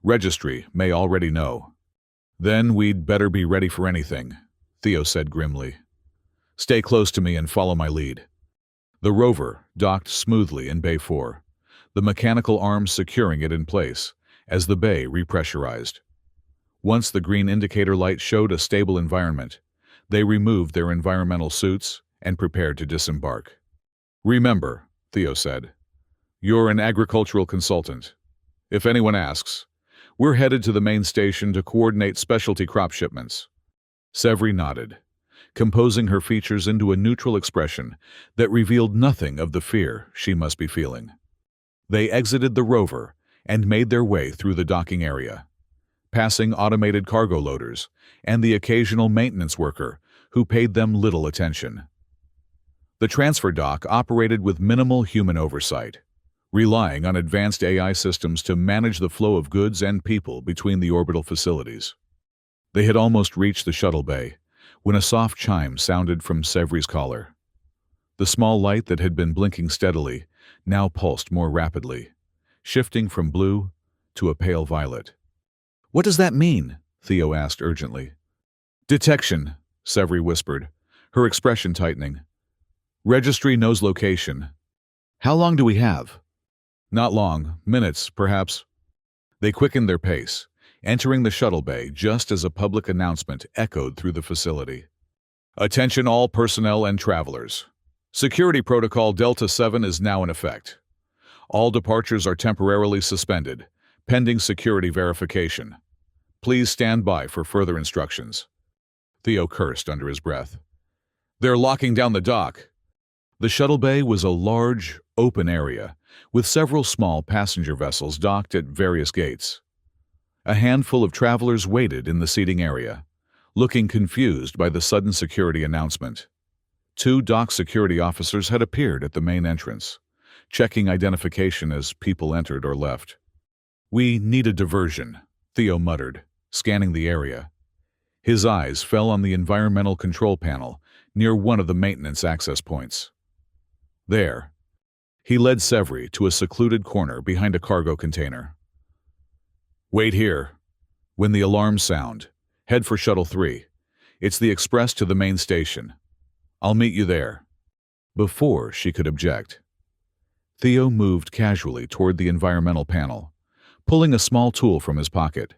Registry may already know." "Then we'd better be ready for anything," Theo said grimly. "Stay close to me and follow my lead." The rover docked smoothly in Bay 4, the mechanical arms securing it in place as the bay repressurized. Once the green indicator light showed a stable environment, they removed their environmental suits and prepared to disembark. "Remember," Theo said, "you're an agricultural consultant. If anyone asks, we're headed to the main station to coordinate specialty crop shipments." Severy nodded, composing her features into a neutral expression that revealed nothing of the fear she must be feeling. They exited the rover and made their way through the docking area, passing automated cargo loaders and the occasional maintenance worker who paid them little attention. The transfer dock operated with minimal human oversight, relying on advanced AI systems to manage the flow of goods and people between the orbital facilities. They had almost reached the shuttle bay when a soft chime sounded from Severy's collar. The small light that had been blinking steadily now pulsed more rapidly, shifting from blue to a pale violet. "What does that mean?" Theo asked urgently. "Detection," Severy whispered, her expression tightening. "Registry knows location." "How long do we have?" "Not long, minutes, perhaps." They quickened their pace, entering the shuttle bay just as a public announcement echoed through the facility. "Attention all personnel and travelers. Security Protocol Delta 7 is now in effect. All departures are temporarily suspended, pending security verification. Please stand by for further instructions." Theo cursed under his breath. "They're locking down the dock." The shuttle bay was a large, open area, with several small passenger vessels docked at various gates. A handful of travelers waited in the seating area, looking confused by the sudden security announcement. 2 dock security officers had appeared at the main entrance, checking identification as people entered or left. "We need a diversion," Theo muttered, scanning the area. His eyes fell on the environmental control panel near one of the maintenance access points. There, he led Severy to a secluded corner behind a cargo container. "Wait here. When the alarms sound, head for Shuttle 3. It's the express to the main station. I'll meet you there." Before she could object, Theo moved casually toward the environmental panel, pulling a small tool from his pocket,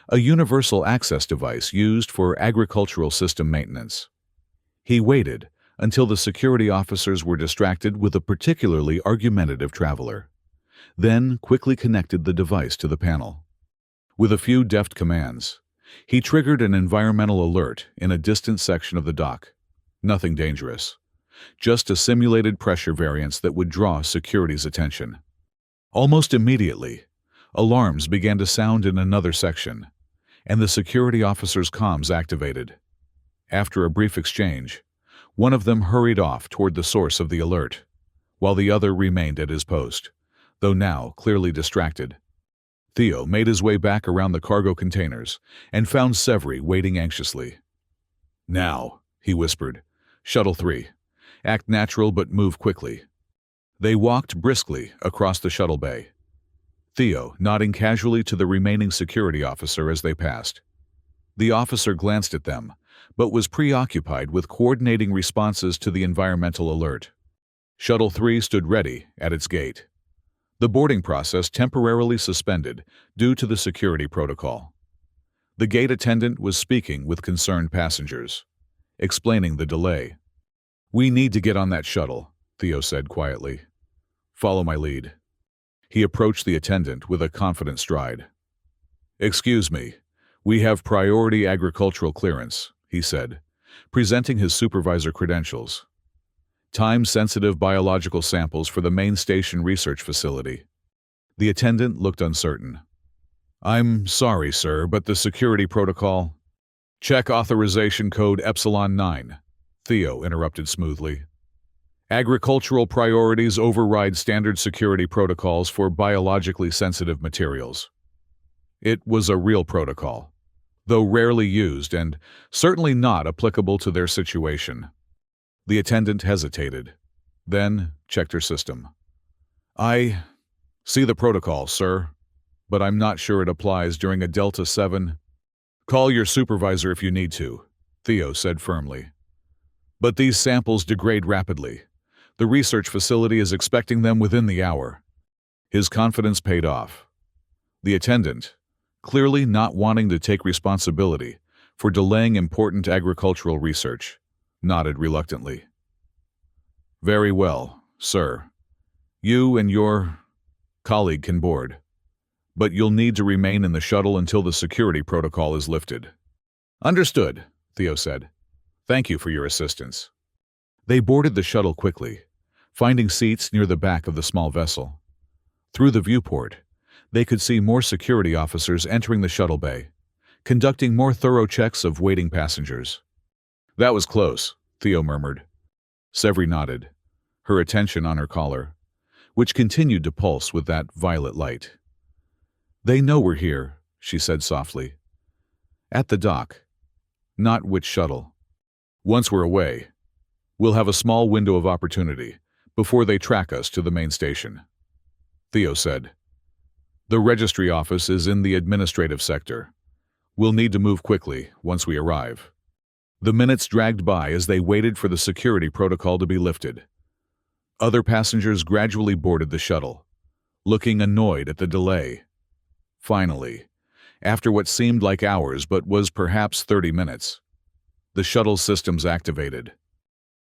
a universal access device used for agricultural system maintenance. He waited until the security officers were distracted with a particularly argumentative traveler, then quickly connected the device to the panel. With a few deft commands, he triggered an environmental alert in a distant section of the dock. Nothing dangerous, just a simulated pressure variance that would draw security's attention. Almost immediately, alarms began to sound in another section, and the security officer's comms activated. After a brief exchange, one of them hurried off toward the source of the alert, while the other remained at his post, though now clearly distracted. Theo made his way back around the cargo containers and found Severy waiting anxiously. "Now," he whispered, "Shuttle 3. Act natural but move quickly." They walked briskly across the shuttle bay, Theo nodding casually to the remaining security officer as they passed. The officer glanced at them, but was preoccupied with coordinating responses to the environmental alert. Shuttle 3 stood ready at its gate, the boarding process temporarily suspended due to the security protocol. The gate attendant was speaking with concerned passengers, explaining the delay. "We need to get on that shuttle," Theo said quietly. "Follow my lead." He approached the attendant with a confident stride. "Excuse me, we have priority agricultural clearance," he said, presenting his supervisor credentials. Time-sensitive biological samples for the main station research facility. The attendant looked uncertain. I'm sorry, sir, but the security protocol... Check authorization code Epsilon 9, Theo interrupted smoothly. Agricultural priorities override standard security protocols for biologically sensitive materials. It was a real protocol, though rarely used and certainly not applicable to their situation. The attendant hesitated, then checked her system. I see the protocol, sir, but I'm not sure it applies during a Delta 7. Call your supervisor if you need to, Theo said firmly. But these samples degrade rapidly. The research facility is expecting them within the hour. His confidence paid off. The attendant, clearly not wanting to take responsibility for delaying important agricultural research, nodded reluctantly. Very well, sir. You and your colleague can board, but you'll need to remain in the shuttle until the security protocol is lifted. Understood, Theo said. Thank you for your assistance. They boarded the shuttle quickly, finding seats near the back of the small vessel. Through the viewport, they could see more security officers entering the shuttle bay, conducting more thorough checks of waiting passengers. That was close, Theo murmured. Severi nodded, her attention on her collar, which continued to pulse with that violet light. They know we're here, she said softly. At the dock. Not which shuttle. Once we're away, we'll have a small window of opportunity before they track us to the main station. Theo said. The registry office is in the administrative sector. We'll need to move quickly once we arrive. The minutes dragged by as they waited for the security protocol to be lifted. Other passengers gradually boarded the shuttle, looking annoyed at the delay. Finally, after what seemed like hours but was perhaps 30 minutes, the shuttle systems activated.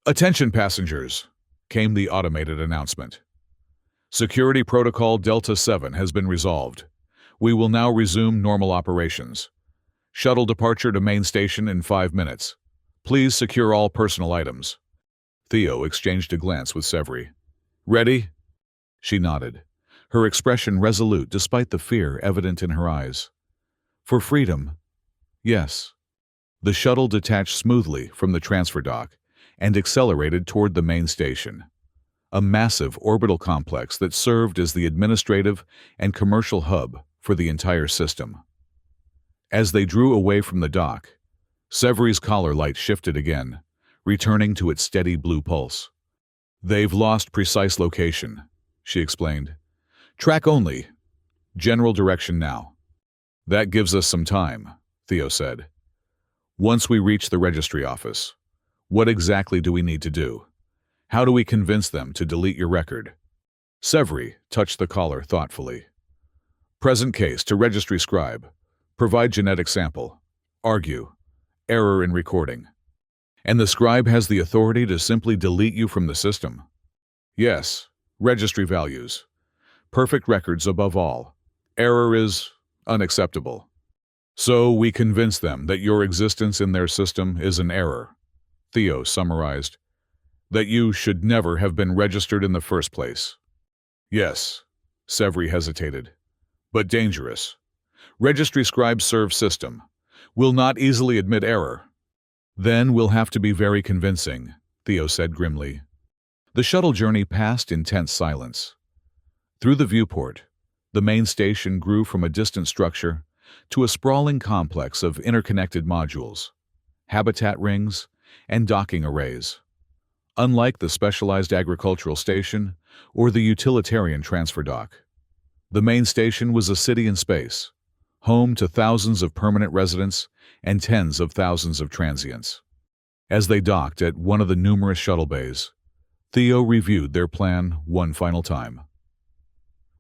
Attention passengers, came the automated announcement. Security protocol Delta 7 has been resolved. We will now resume normal operations. Shuttle departure to main station in 5 minutes. Please secure all personal items. Theo exchanged a glance with Severi. Ready? She nodded, her expression resolute despite the fear evident in her eyes. For freedom, yes. The shuttle detached smoothly from the transfer dock and accelerated toward the main station, a massive orbital complex that served as the administrative and commercial hub for the entire system. As they drew away from the dock, Severi's collar light shifted again, returning to its steady blue pulse. They've lost precise location, she explained. Track only. General direction now. That gives us some time, Theo said. Once we reach the registry office, what exactly do we need to do? How do we convince them to delete your record? Severi touched the collar thoughtfully. Present case to registry scribe. Provide genetic sample. Argue. Error in recording. And the scribe has the authority to simply delete you from the system. Yes, registry values. Perfect records above all. Error is unacceptable. So we convince them that your existence in their system is an error. Theo summarized. That you should never have been registered in the first place. Yes, Severi hesitated. But dangerous. Registry scribe serve system. Will not easily admit error. Then we'll have to be very convincing, Theo said grimly. The shuttle journey passed in tense silence. Through the viewport, the main station grew from a distant structure to a sprawling complex of interconnected modules, habitat rings, and docking arrays. Unlike the specialized agricultural station or the utilitarian transfer dock, the main station was a city in space, home to thousands of permanent residents and tens of thousands of transients. As they docked at one of the numerous shuttle bays, Theo reviewed their plan one final time.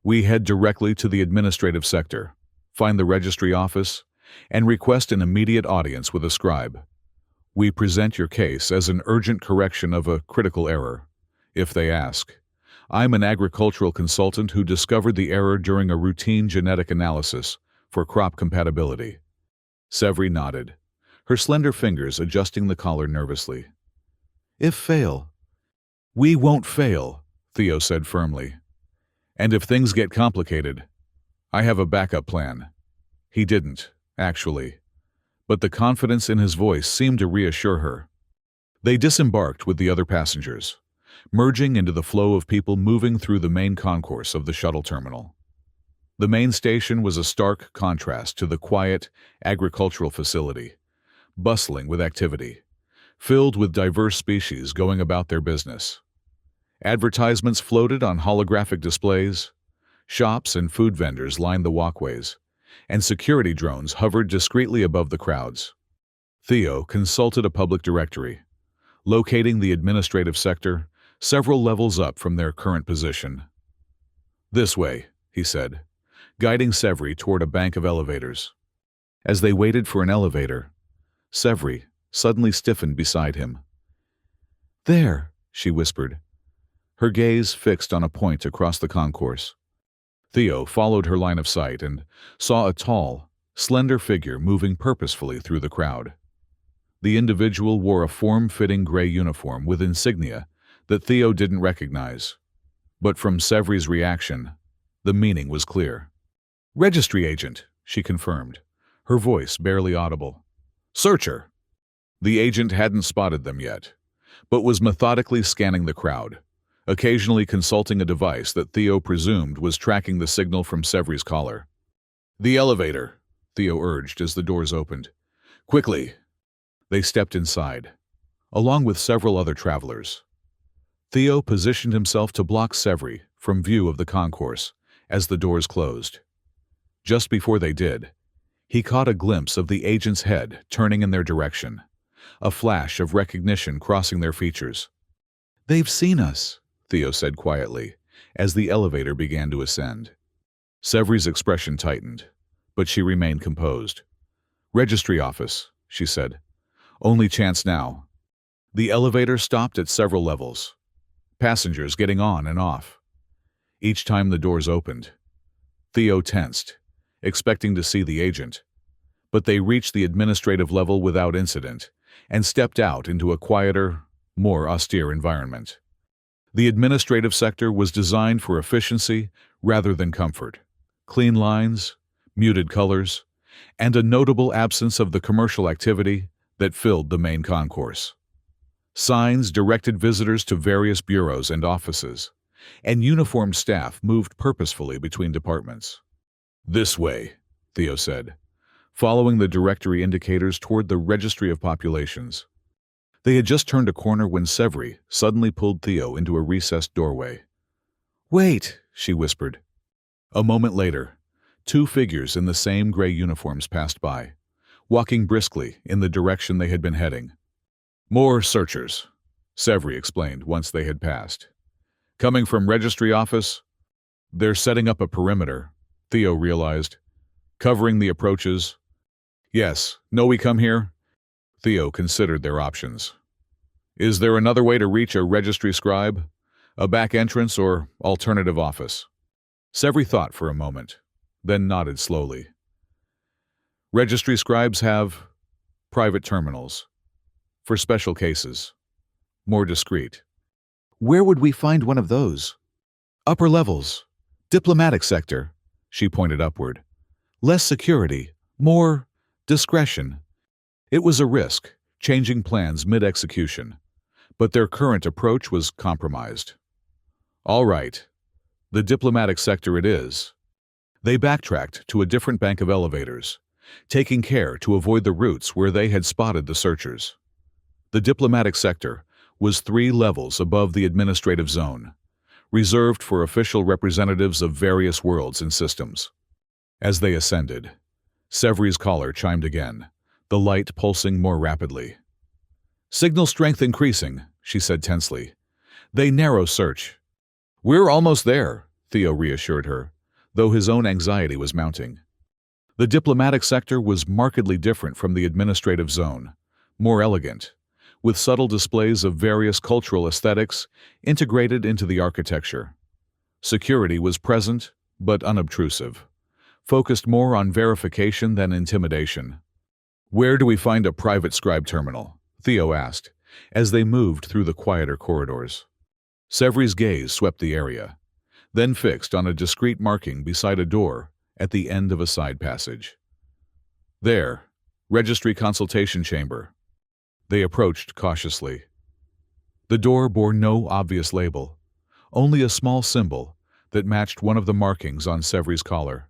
We head directly to the administrative sector, find the registry office, and request an immediate audience with a scribe. We present your case as an urgent correction of a critical error. If they ask, I'm an agricultural consultant who discovered the error during a routine genetic analysis for crop compatibility. Severi nodded, her slender fingers adjusting the collar nervously. "If fail." "We won't fail," Theo said firmly. "And if things get complicated, I have a backup plan." He didn't, actually, but the confidence in his voice seemed to reassure her. They disembarked with the other passengers, merging into the flow of people moving through the main concourse of the shuttle terminal. The main station was a stark contrast to the quiet, agricultural facility, bustling with activity, filled with diverse species going about their business. Advertisements floated on holographic displays, shops and food vendors lined the walkways, and security drones hovered discreetly above the crowds. Theo consulted a public directory, locating the administrative sector several levels up from their current position. "This way," he said, guiding Severi toward a bank of elevators. As they waited for an elevator, Severi suddenly stiffened beside him. "There," she whispered, her gaze fixed on a point across the concourse. Theo followed her line of sight and saw a tall, slender figure moving purposefully through the crowd. The individual wore a form-fitting gray uniform with insignia that Theo didn't recognize. But from Severi's reaction, the meaning was clear. "Registry agent," she confirmed, her voice barely audible. "Searcher." The agent hadn't spotted them yet, but was methodically scanning the crowd, occasionally consulting a device that Theo presumed was tracking the signal from Severi's collar. "The elevator," Theo urged as the doors opened. "Quickly." They stepped inside, along with several other travelers. Theo positioned himself to block Severi from view of the concourse as the doors closed. Just before they did, he caught a glimpse of the agent's head turning in their direction, a flash of recognition crossing their features. "They've seen us," Theo said quietly, as the elevator began to ascend. Severi's expression tightened, but she remained composed. "Registry office," she said. "Only chance now." The elevator stopped at several levels, passengers getting on and off. Each time the doors opened, Theo tensed, expecting to see the agent, but they reached the administrative level without incident and stepped out into a quieter, more austere environment. The administrative sector was designed for efficiency rather than comfort. Clean lines, muted colors, and a notable absence of the commercial activity that filled the main concourse. Signs directed visitors to various bureaus and offices, and uniformed staff moved purposefully between departments. "This way," Theo said, following the directory indicators toward the Registry of Populations. They had just turned a corner when Severi suddenly pulled Theo into a recessed doorway. "Wait," she whispered. A moment later, two figures in the same gray uniforms passed by, walking briskly in the direction they had been heading. "More searchers," Severi explained once they had passed. "Coming from registry office? They're setting up a perimeter," Theo realized, "covering the approaches." "Yes, know we come here?" Theo considered their options. "Is there another way to reach a registry scribe? A back entrance or alternative office?" Severi thought for a moment, then nodded slowly. "Registry scribes have private terminals. For special cases. More discreet." "Where would we find one of those?" "Upper levels. Diplomatic sector," she pointed upward. "Less security, more discretion." It was a risk, changing plans mid-execution, but their current approach was compromised. "All right, the diplomatic sector it is." They backtracked to a different bank of elevators, taking care to avoid the routes where they had spotted the searchers. The diplomatic sector was 3 levels above the administrative zone, reserved for official representatives of various worlds and systems. As they ascended, Severi's collar chimed again, the light pulsing more rapidly. "Signal strength increasing," she said tensely. "They narrow search." "We're almost there," Theo reassured her, though his own anxiety was mounting. The diplomatic sector was markedly different from the administrative zone, more elegant, with subtle displays of various cultural aesthetics integrated into the architecture. Security was present, but unobtrusive, focused more on verification than intimidation. Where do we find a private scribe terminal? Theo asked, as they moved through the quieter corridors. Severi's gaze swept the area, then fixed on a discreet marking beside a door at the end of a side passage. There, registry consultation chamber. They approached cautiously. The door bore no obvious label, only a small symbol that matched one of the markings on Severi's collar.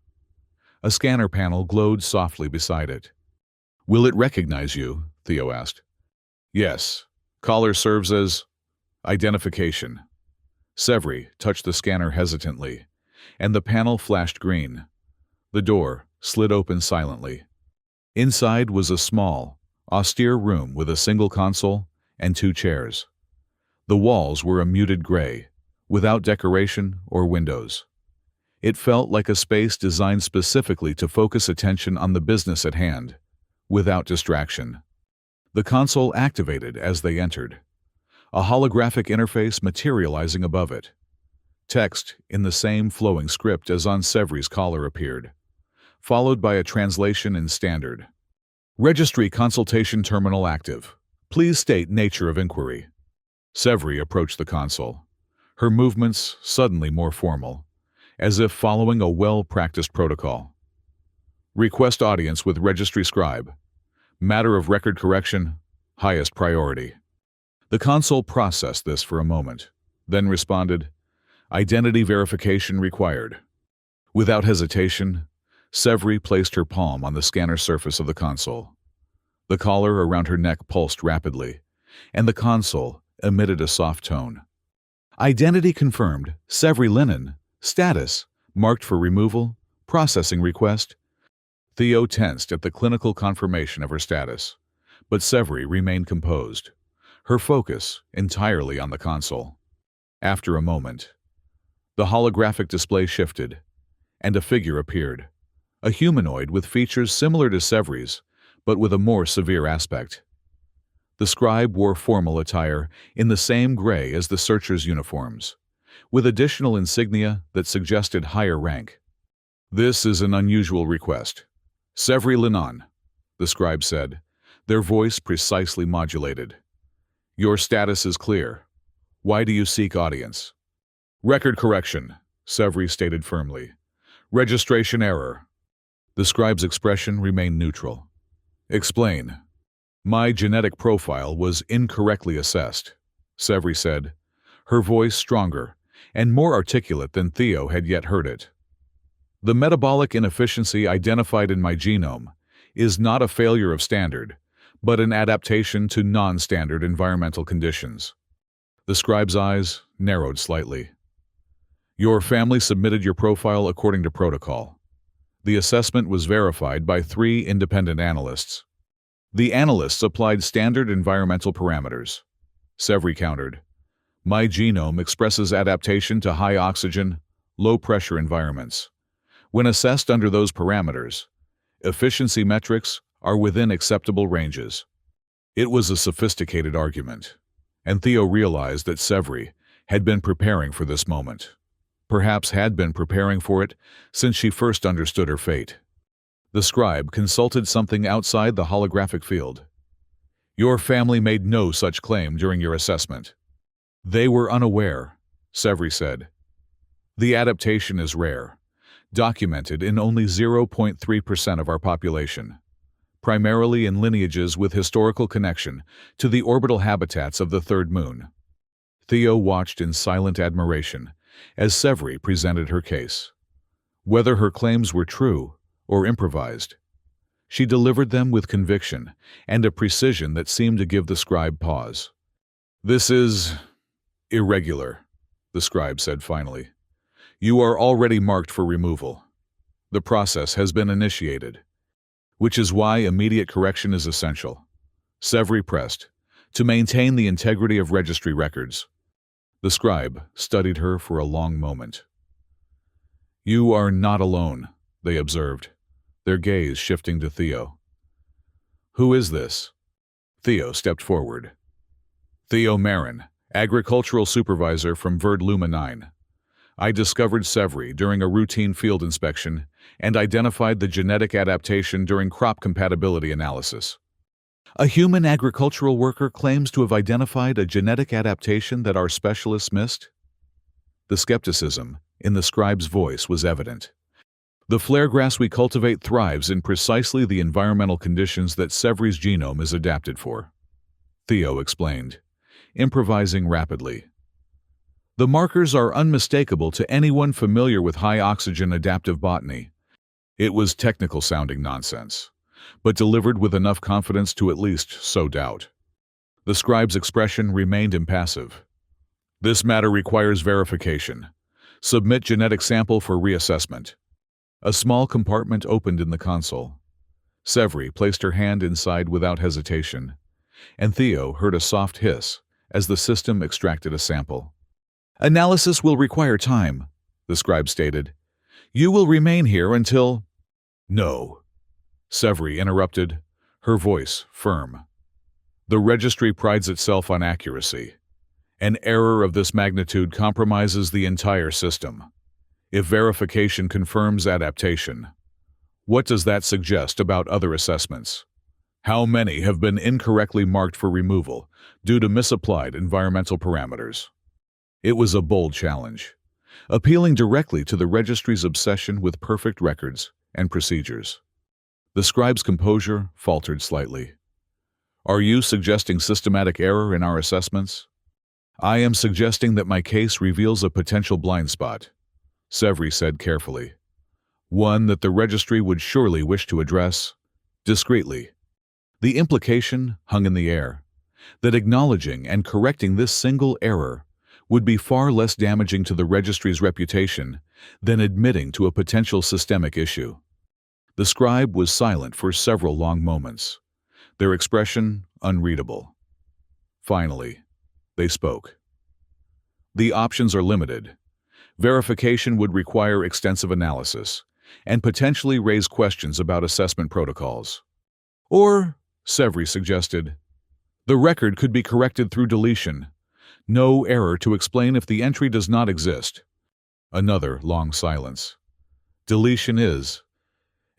A scanner panel glowed softly beside it. "Will it recognize you?" Theo asked. "Yes. Collar serves as identification." Severi touched the scanner hesitantly, and the panel flashed green. The door slid open silently. Inside was a small, austere room with a single console and 2 chairs. The walls were a muted gray, without decoration or windows. It felt like a space designed specifically to focus attention on the business at hand, without distraction. The console activated as they entered, a holographic interface materializing above it. Text in the same flowing script as on Severi's collar appeared, followed by a translation in Standard. "Registry consultation terminal active. Please state nature of inquiry." Severi approached the console, her movements suddenly more formal, as if following a well-practiced protocol. "Request audience with registry scribe. Matter of record correction, highest priority." The console processed this for a moment, then responded, "Identity verification required." Without hesitation, Severi placed her palm on the scanner surface of the console. The collar around her neck pulsed rapidly, and the console emitted a soft tone. "Identity confirmed. Severi Linen. Status marked for removal. Processing request." Theo tensed at the clinical confirmation of her status, but Severi remained composed, her focus entirely on the console. After a moment, the holographic display shifted, and a figure appeared, a humanoid with features similar to Severi's, but with a more severe aspect. The scribe wore formal attire in the same gray as the searchers' uniforms, with additional insignia that suggested higher rank. "This is an unusual request. Severi Linon," the scribe said, their voice precisely modulated. "Your status is clear. Why do you seek audience?" "Record correction," Severi stated firmly. "Registration error." The scribe's expression remained neutral. "Explain." "My genetic profile was incorrectly assessed," Severi said, her voice stronger and more articulate than Theo had yet heard it. "The metabolic inefficiency identified in my genome is not a failure of Standard, but an adaptation to non-standard environmental conditions." The scribe's eyes narrowed slightly. "Your family submitted your profile according to protocol. The assessment was verified by 3 independent analysts. The analysts applied standard environmental parameters." Severi countered. "My genome expresses adaptation to high oxygen, low-pressure environments. When assessed under those parameters, efficiency metrics are within acceptable ranges." It was a sophisticated argument, and Theo realized that Severi had been preparing for this moment. Perhaps had been preparing for it since she first understood her fate. The scribe consulted something outside the holographic field. "Your family made no such claim during your assessment." "They were unaware," Severi said. "The adaptation is rare, documented in only 0.3% of our population, primarily in lineages with historical connection to the orbital habitats of the third moon." Theo watched in silent admiration as Severi presented her case. Whether her claims were true or improvised, she delivered them with conviction and a precision that seemed to give the scribe pause. "This is irregular," the scribe said finally. "You are already marked for removal. The process has been initiated, which is why immediate correction is essential." Severi pressed, "to maintain the integrity of registry records." The scribe studied her for a long moment. "You are not alone," they observed, their gaze shifting to Theo. "Who is this?" Theo stepped forward. "Theo Marin, agricultural supervisor from Verd Luma 9. I discovered Severi during a routine field inspection and identified the genetic adaptation during crop compatibility analysis. A human agricultural worker claims to have identified a genetic adaptation that our specialists missed? The skepticism in the scribe's voice was evident. The flare grass we cultivate thrives in precisely the environmental conditions that Severi's genome is adapted for, Theo explained, improvising rapidly. The markers are unmistakable to anyone familiar with high-oxygen adaptive botany. It was technical-sounding nonsense, but delivered with enough confidence to at least sow doubt. The scribe's expression remained impassive. This matter requires verification. Submit genetic sample for reassessment. A small compartment opened in the console. Severi placed her hand inside without hesitation, and Theo heard a soft hiss as the system extracted a sample. Analysis will require time, the scribe stated. You will remain here until… No, Severi interrupted, her voice firm. The registry prides itself on accuracy. An error of this magnitude compromises the entire system. If verification confirms adaptation, what does that suggest about other assessments? How many have been incorrectly marked for removal due to misapplied environmental parameters? It was a bold challenge, appealing directly to the registry's obsession with perfect records and procedures. The scribe's composure faltered slightly. Are you suggesting systematic error in our assessments? I am suggesting that my case reveals a potential blind spot, Severi said carefully. One that the registry would surely wish to address discreetly. The implication hung in the air, that acknowledging and correcting this single error would be far less damaging to the registry's reputation than admitting to a potential systemic issue. The scribe was silent for several long moments, their expression unreadable. Finally, they spoke. The options are limited. Verification would require extensive analysis and potentially raise questions about assessment protocols. Or, Severi suggested, the record could be corrected through deletion. No error to explain if the entry does not exist. Another long silence. Deletion is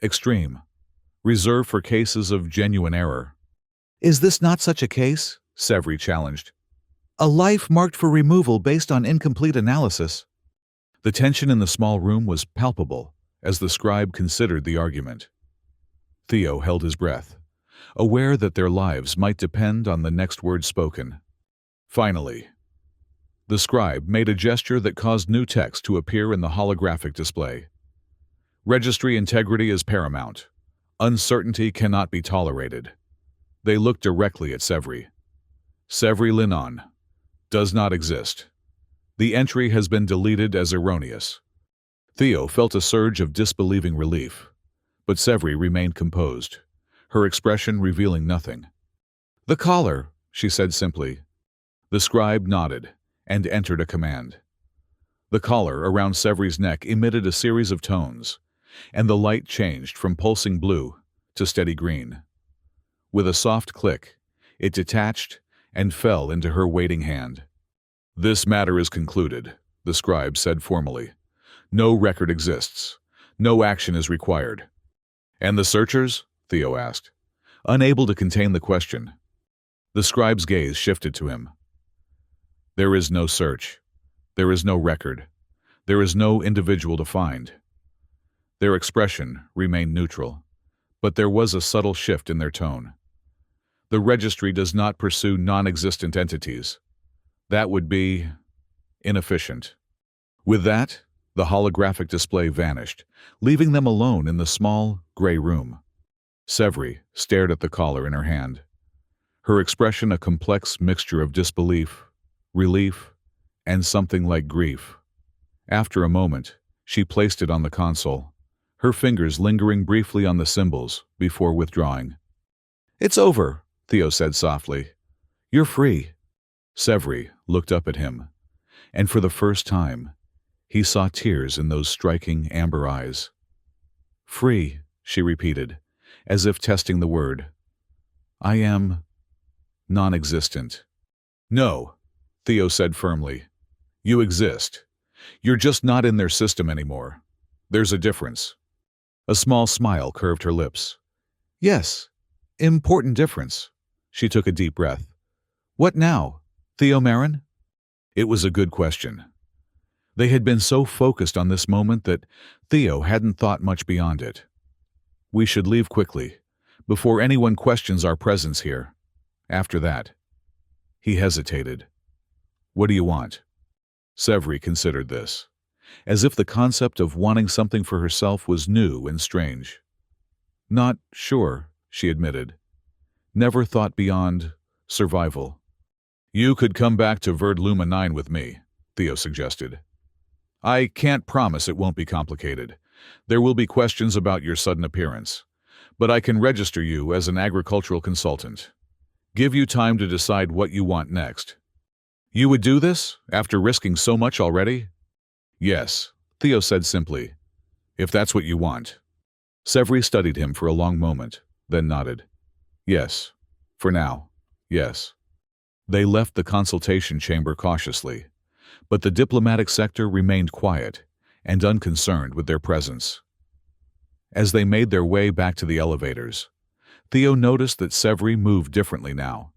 extreme, reserved for cases of genuine error. Is this not such a case? Severi challenged. A life marked for removal based on incomplete analysis. The tension in the small room was palpable as the scribe considered the argument. Theo held his breath, aware that their lives might depend on the next word spoken. Finally, the scribe made a gesture that caused new text to appear in the holographic display. Registry integrity is paramount. Uncertainty cannot be tolerated. They looked directly at Severi. Severi Linon does not exist. The entry has been deleted as erroneous. Theo felt a surge of disbelieving relief, but Severi remained composed, her expression revealing nothing. The collar, she said simply. The scribe nodded and entered a command. The collar around Severi's neck emitted a series of tones, and the light changed from pulsing blue to steady green. With a soft click, it detached and fell into her waiting hand. This matter is concluded, the scribe said formally. No record exists. No action is required. And the searchers? Theo asked, unable to contain the question. The scribe's gaze shifted to him. There is no search. There is no record. There is no individual to find. Their expression remained neutral, but there was a subtle shift in their tone. The registry does not pursue non-existent entities. That would be inefficient. With that, the holographic display vanished, leaving them alone in the small, gray room. Severi stared at the collar in her hand, her expression a complex mixture of disbelief, relief, and something like grief. After a moment, she placed it on the console, her fingers lingering briefly on the symbols before withdrawing. It's over, Theo said softly. You're free. Severi looked up at him, and for the first time, he saw tears in those striking amber eyes. Free, she repeated, as if testing the word. I am non-existent. No, Theo said firmly. You exist, You're just not in their system anymore. There's a difference. A small smile curved her lips. Yes, important difference. She took a deep breath. What now, Theo Marin? It was a good question. They had been so focused on this moment that Theo hadn't thought much beyond it. We should leave quickly, before anyone questions our presence here. After that. He hesitated. What do you want? Severi considered this, as if the concept of wanting something for herself was new and strange. Not sure, she admitted. Never thought beyond survival. You could come back to Verd Luma 9 with me, Theo suggested. I can't promise it won't be complicated. There will be questions about your sudden appearance, but I can register you as an agricultural consultant. Give you time to decide what you want next. You would do this, after risking so much already? Yes, Theo said simply. If that's what you want. Severi studied him for a long moment, then nodded. Yes. For now. Yes. They left the consultation chamber cautiously, but the diplomatic sector remained quiet and unconcerned with their presence. As they made their way back to the elevators, Theo noticed that Severi moved differently now,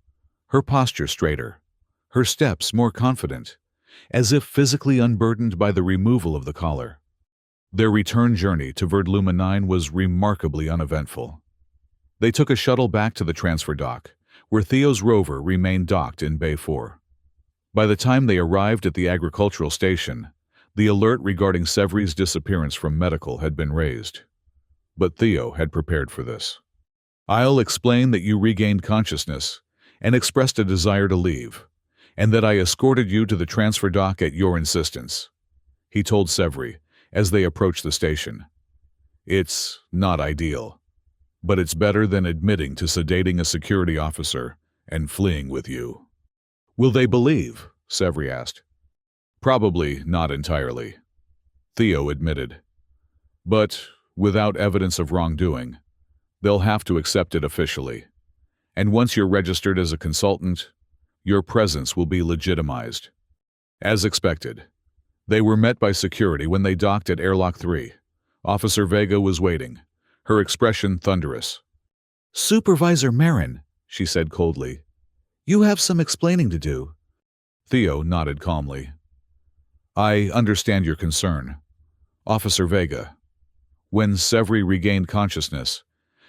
her posture straighter, her steps more confident, as if physically unburdened by the removal of the collar. Their return journey to Verd Luma 9 was remarkably uneventful. They took a shuttle back to the transfer dock, where Theo's rover remained docked in Bay 4. By the time they arrived at the agricultural station, the alert regarding Severi's disappearance from medical had been raised. But Theo had prepared for this. I'll explain that you regained consciousness and expressed a desire to leave, and that I escorted you to the transfer dock at your insistence, he told Severi as they approached the station. It's not ideal, but it's better than admitting to sedating a security officer and fleeing with you. Will they believe? Severi asked. Probably not entirely, Theo admitted. But without evidence of wrongdoing, they'll have to accept it officially. And once you're registered as a consultant, your presence will be legitimized. As expected, they were met by security when they docked at Airlock 3. Officer Vega was waiting, her expression thunderous. Supervisor Marin, she said coldly. You have some explaining to do. Theo nodded calmly. I understand your concern. Officer Vega. When Severi regained consciousness,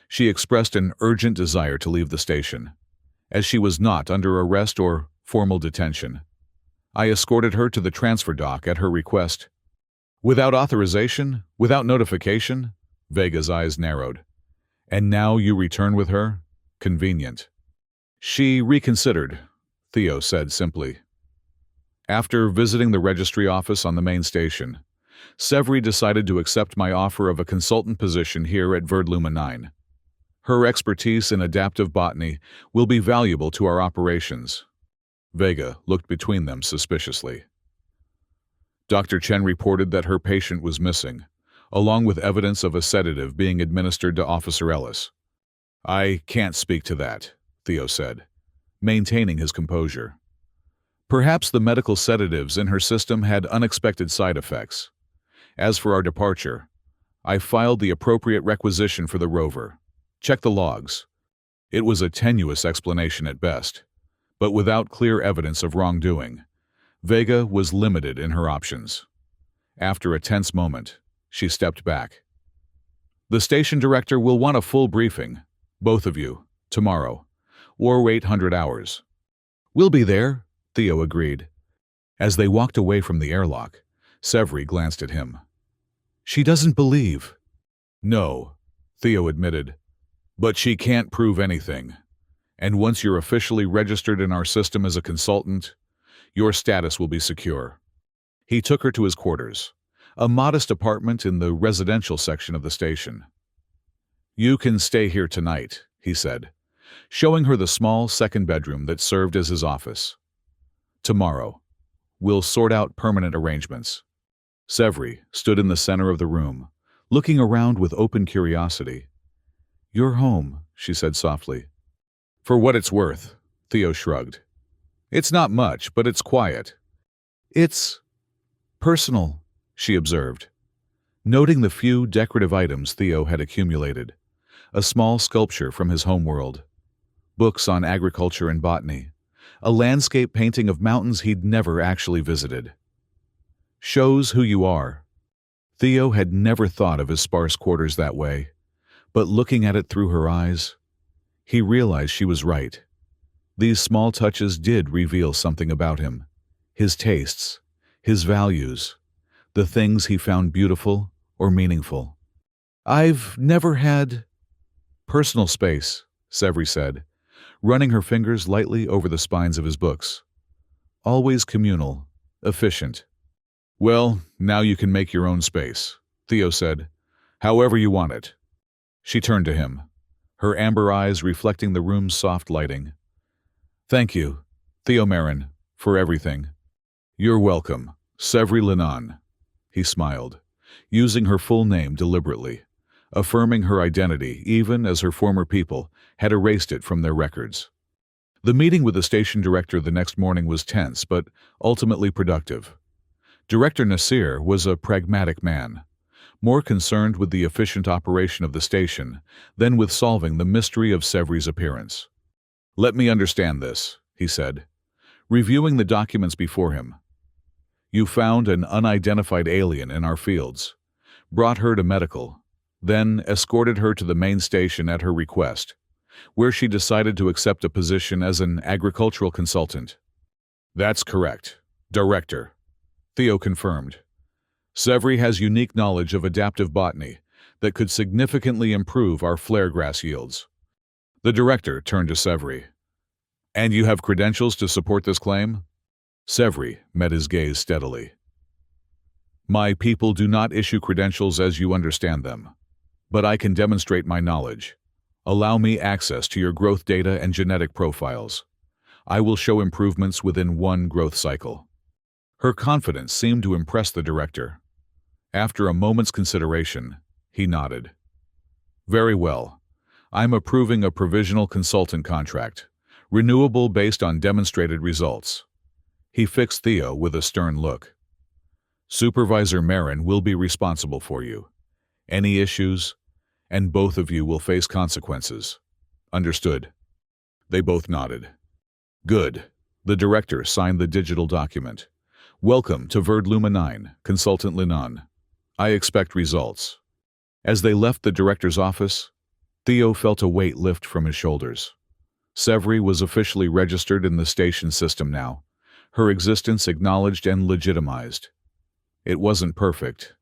she expressed an urgent desire to leave the station, as she was not under arrest or formal detention. I escorted her to the transfer dock at her request. Without authorization? Without notification? Vega's eyes narrowed. And now you return with her? Convenient. She reconsidered, Theo said simply. After visiting the registry office on the main station, Severi decided to accept my offer of a consultant position here at Verd Luma 9. Her expertise in adaptive botany will be valuable to our operations. Vega looked between them suspiciously. Dr. Chen reported that her patient was missing, along with evidence of a sedative being administered to Officer Ellis. I can't speak to that, Theo said, maintaining his composure. Perhaps the medical sedatives in her system had unexpected side effects. As for our departure, I filed the appropriate requisition for the rover. Check the logs. It was a tenuous explanation at best, but without clear evidence of wrongdoing. Vega was limited in her options. After a tense moment, she stepped back. The station director will want a full briefing, both of you, tomorrow, or 800 hours. We'll be there, Theo agreed. As they walked away from the airlock, Severi glanced at him. She doesn't believe. No, Theo admitted. But she can't prove anything. And once you're officially registered in our system as a consultant, your status will be secure. He took her to his quarters, a modest apartment in the residential section of the station. You can stay here tonight, he said, showing her the small second bedroom that served as his office. Tomorrow, we'll sort out permanent arrangements. Severi stood in the center of the room, looking around with open curiosity. You're home, she said softly. For what it's worth, Theo shrugged. It's not much, but it's quiet. It's... Personal, she observed, noting the few decorative items Theo had accumulated. A small sculpture from his homeworld, books on agriculture and botany, a landscape painting of mountains he'd never actually visited. Shows who you are. Theo had never thought of his sparse quarters that way, but looking at it through her eyes, he realized she was right. These small touches did reveal something about him, his tastes, his values, the things he found beautiful or meaningful. I've never had personal space, Severi said, running her fingers lightly over the spines of his books. Always communal, efficient. Well, now you can make your own space, Theo said, however you want it. She turned to him, her amber eyes reflecting the room's soft lighting. Thank you, Theo Marin, for everything. You're welcome, Severi Linan. He smiled, using her full name deliberately, affirming her identity even as her former people had erased it from their records. The meeting with the station director the next morning was tense but ultimately productive. Director Nasir was a pragmatic man, more concerned with the efficient operation of the station than with solving the mystery of Severi's appearance. Let me understand this, he said, reviewing the documents before him. You found an unidentified alien in our fields, brought her to medical, then escorted her to the main station at her request, where she decided to accept a position as an agricultural consultant. That's correct, Director, Theo confirmed. Severi has unique knowledge of adaptive botany that could significantly improve our flare grass yields. The director turned to Severi. And you have credentials to support this claim? Severi met his gaze steadily. My people do not issue credentials as you understand them, but I can demonstrate my knowledge. Allow me access to your growth data and genetic profiles. I will show improvements within one growth cycle. Her confidence seemed to impress the director. After a moment's consideration, he nodded. Very well. I'm approving a provisional consultant contract, renewable based on demonstrated results. He fixed Theo with a stern look. Supervisor Marin will be responsible for you. Any issues, and both of you will face consequences. Understood? They both nodded. Good. The director signed the digital document. Welcome to Verdluma 9, Consultant Linan. I expect results. As they left the director's office, Theo felt a weight lift from his shoulders. Severi was officially registered in the station system now, her existence acknowledged and legitimized. It wasn't perfect,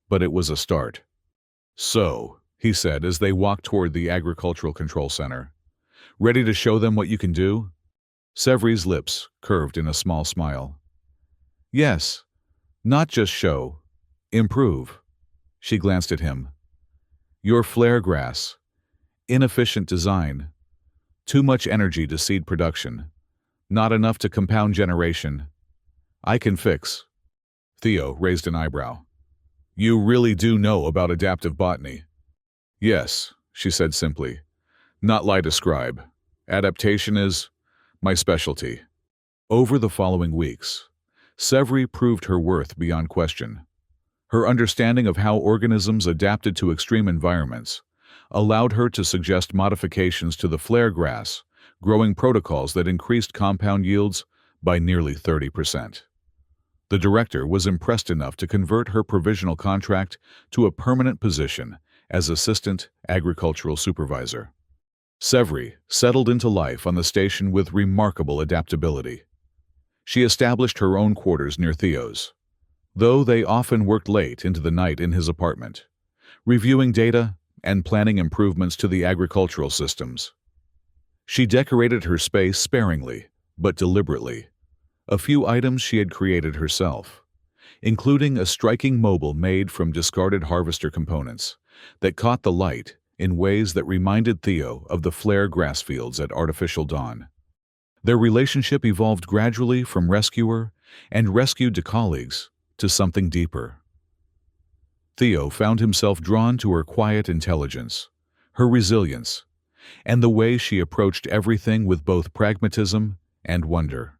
but it was a start. So, he said as they walked toward the Agricultural Control Center, ready to show them what you can do? Severi's lips curved in a small smile. Yes, not just show, improve. She glanced at him. Your flare grass, inefficient design, too much energy to seed production, not enough to compound generation. I can fix. Theo raised an eyebrow. You really do know about adaptive botany. Yes, she said simply. Not lie to scribe. Adaptation is my specialty. Over the following weeks, Severi proved her worth beyond question. Her understanding of how organisms adapted to extreme environments allowed her to suggest modifications to the flare grass, growing protocols that increased compound yields by nearly 30%. The director was impressed enough to convert her provisional contract to a permanent position as Assistant Agricultural Supervisor. Severi settled into life on the station with remarkable adaptability. She established her own quarters near Theo's, though they often worked late into the night in his apartment, reviewing data and planning improvements to the agricultural systems. She decorated her space sparingly, but deliberately. A few items she had created herself, including a striking mobile made from discarded harvester components that caught the light in ways that reminded Theo of the flare grass fields at Artificial Dawn. Their relationship evolved gradually from rescuer and rescued to colleagues to something deeper. Theo found himself drawn to her quiet intelligence, her resilience, and the way she approached everything with both pragmatism and wonder.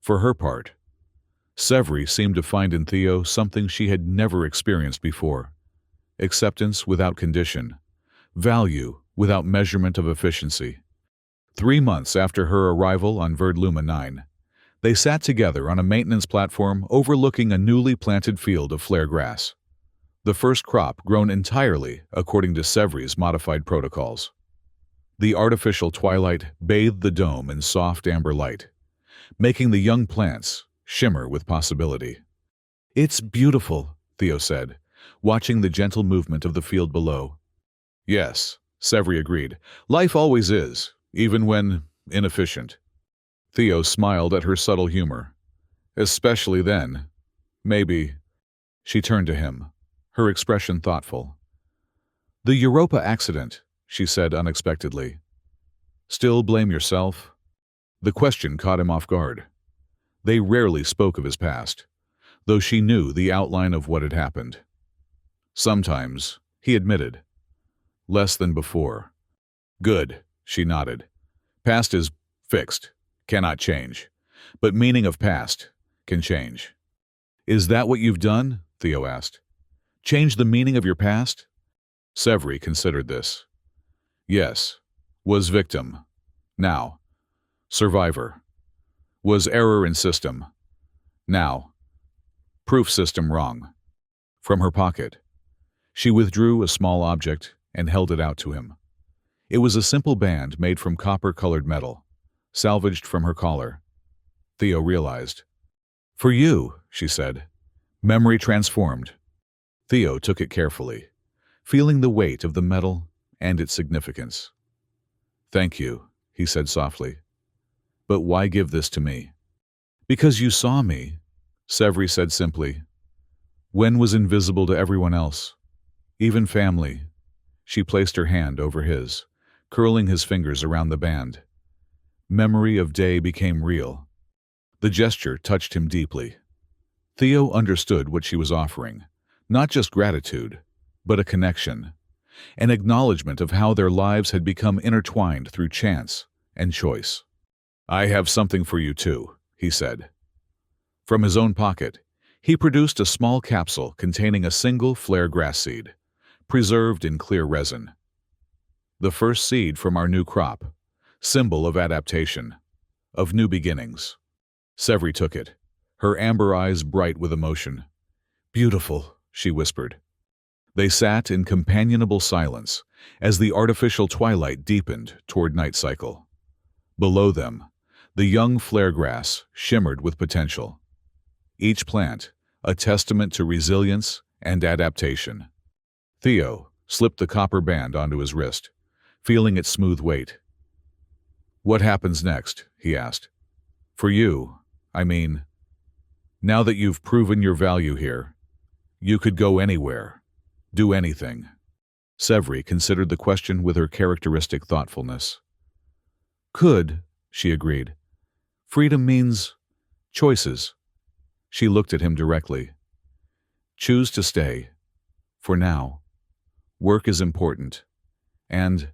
For her part, Severi seemed to find in Theo something she had never experienced before: acceptance without condition, value without measurement of efficiency. 3 months after her arrival on Verdluma 9, they sat together on a maintenance platform overlooking a newly planted field of flare grass, the first crop grown entirely according to Severi's modified protocols. The artificial twilight bathed the dome in soft amber light, making the young plants shimmer with possibility. "It's beautiful," Theo said, watching the gentle movement of the field below. "Yes," Severi agreed. "Life always is, even when inefficient." Theo smiled at her subtle humor. "Especially then. Maybe." She turned to him, her expression thoughtful. "The Europa accident," she said unexpectedly. "Still blame yourself?" The question caught him off guard. They rarely spoke of his past, though she knew the outline of what had happened. "Sometimes," he admitted. "Less than before." "Good," she nodded. "Past is fixed, cannot change. But meaning of past can change." "Is that what you've done?" Theo asked. "Change the meaning of your past?" Severi considered this. "Yes. Was victim. Now. Survivor. Was error in system. Now. Proof system wrong." From her pocket, she withdrew a small object and held it out to him. It was a simple band made from copper-colored metal, salvaged from her collar. Theo realized. "For you," she said. "Memory transformed." Theo took it carefully, feeling the weight of the metal and its significance. "Thank you," he said softly. "But why give this to me?" "Because you saw me," Severi said simply. "When was invisible to everyone else, even family." She placed her hand over his, curling his fingers around the band. Memory of day became real. The gesture touched him deeply. Theo understood what she was offering, not just gratitude, but a connection, an acknowledgement of how their lives had become intertwined through chance and choice. "I have something for you too," he said. From his own pocket, he produced a small capsule containing a single flare grass seed, preserved in clear resin. "The first seed from our new crop, symbol of adaptation, of new beginnings." Severi took it, her amber eyes bright with emotion. "Beautiful," she whispered. They sat in companionable silence as the artificial twilight deepened toward night cycle. Below them, the young flare grass shimmered with potential. Each plant, a testament to resilience and adaptation. Theo slipped the copper band onto his wrist, feeling its smooth weight. "What happens next?" he asked. "For you, I mean, now that you've proven your value here, you could go anywhere, do anything." Severi considered the question with her characteristic thoughtfulness. "Could," she agreed. "Freedom means choices." She looked at him directly. "Choose to stay. For now. Work is important. And—"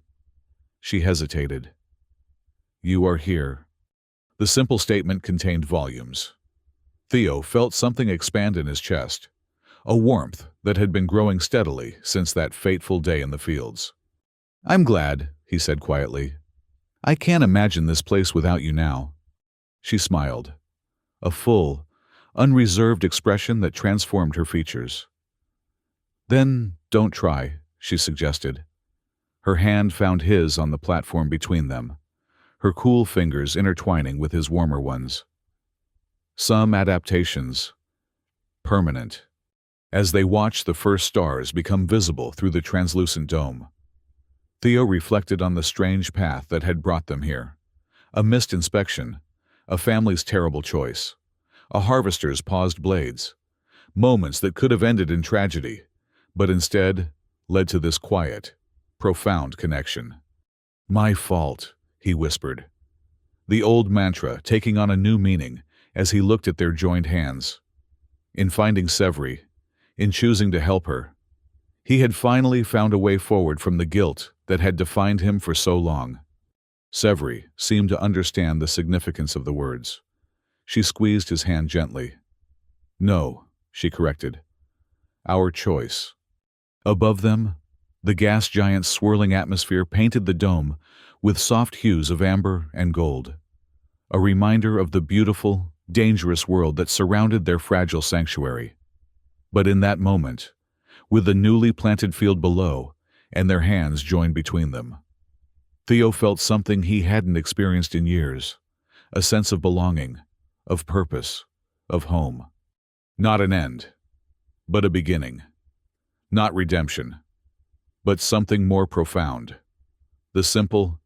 she hesitated. "You are here." The simple statement contained volumes. Theo felt something expand in his chest, a warmth that had been growing steadily since that fateful day in the fields. "I'm glad," he said quietly. "I can't imagine this place without you now." She smiled, a full, unreserved expression that transformed her features. "Then don't try," she suggested. Her hand found his on the platform between them, her cool fingers intertwining with his warmer ones. Some adaptations, permanent. As they watched the first stars become visible through the translucent dome, Theo reflected on the strange path that had brought them here. A missed inspection, a family's terrible choice, a harvester's paused blades, moments that could have ended in tragedy, but instead led to this quiet, profound connection. "My fault," he whispered, the old mantra taking on a new meaning as he looked at their joined hands. In finding Severi, in choosing to help her, he had finally found a way forward from the guilt that had defined him for so long. Severi seemed to understand the significance of the words. She squeezed his hand gently. No, she corrected. Our choice. Above them, the gas giant's swirling atmosphere painted the dome with soft hues of amber and gold, a reminder of the beautiful, dangerous world that surrounded their fragile sanctuary. But in that moment, with the newly planted field below and their hands joined between them, Theo felt something he hadn't experienced in years, a sense of belonging, of purpose, of home. Not an end, but a beginning. Not redemption, but something more profound. The simple,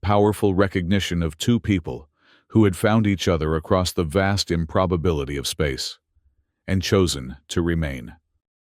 powerful recognition of two people who had found each other across the vast improbability of space and chosen to remain.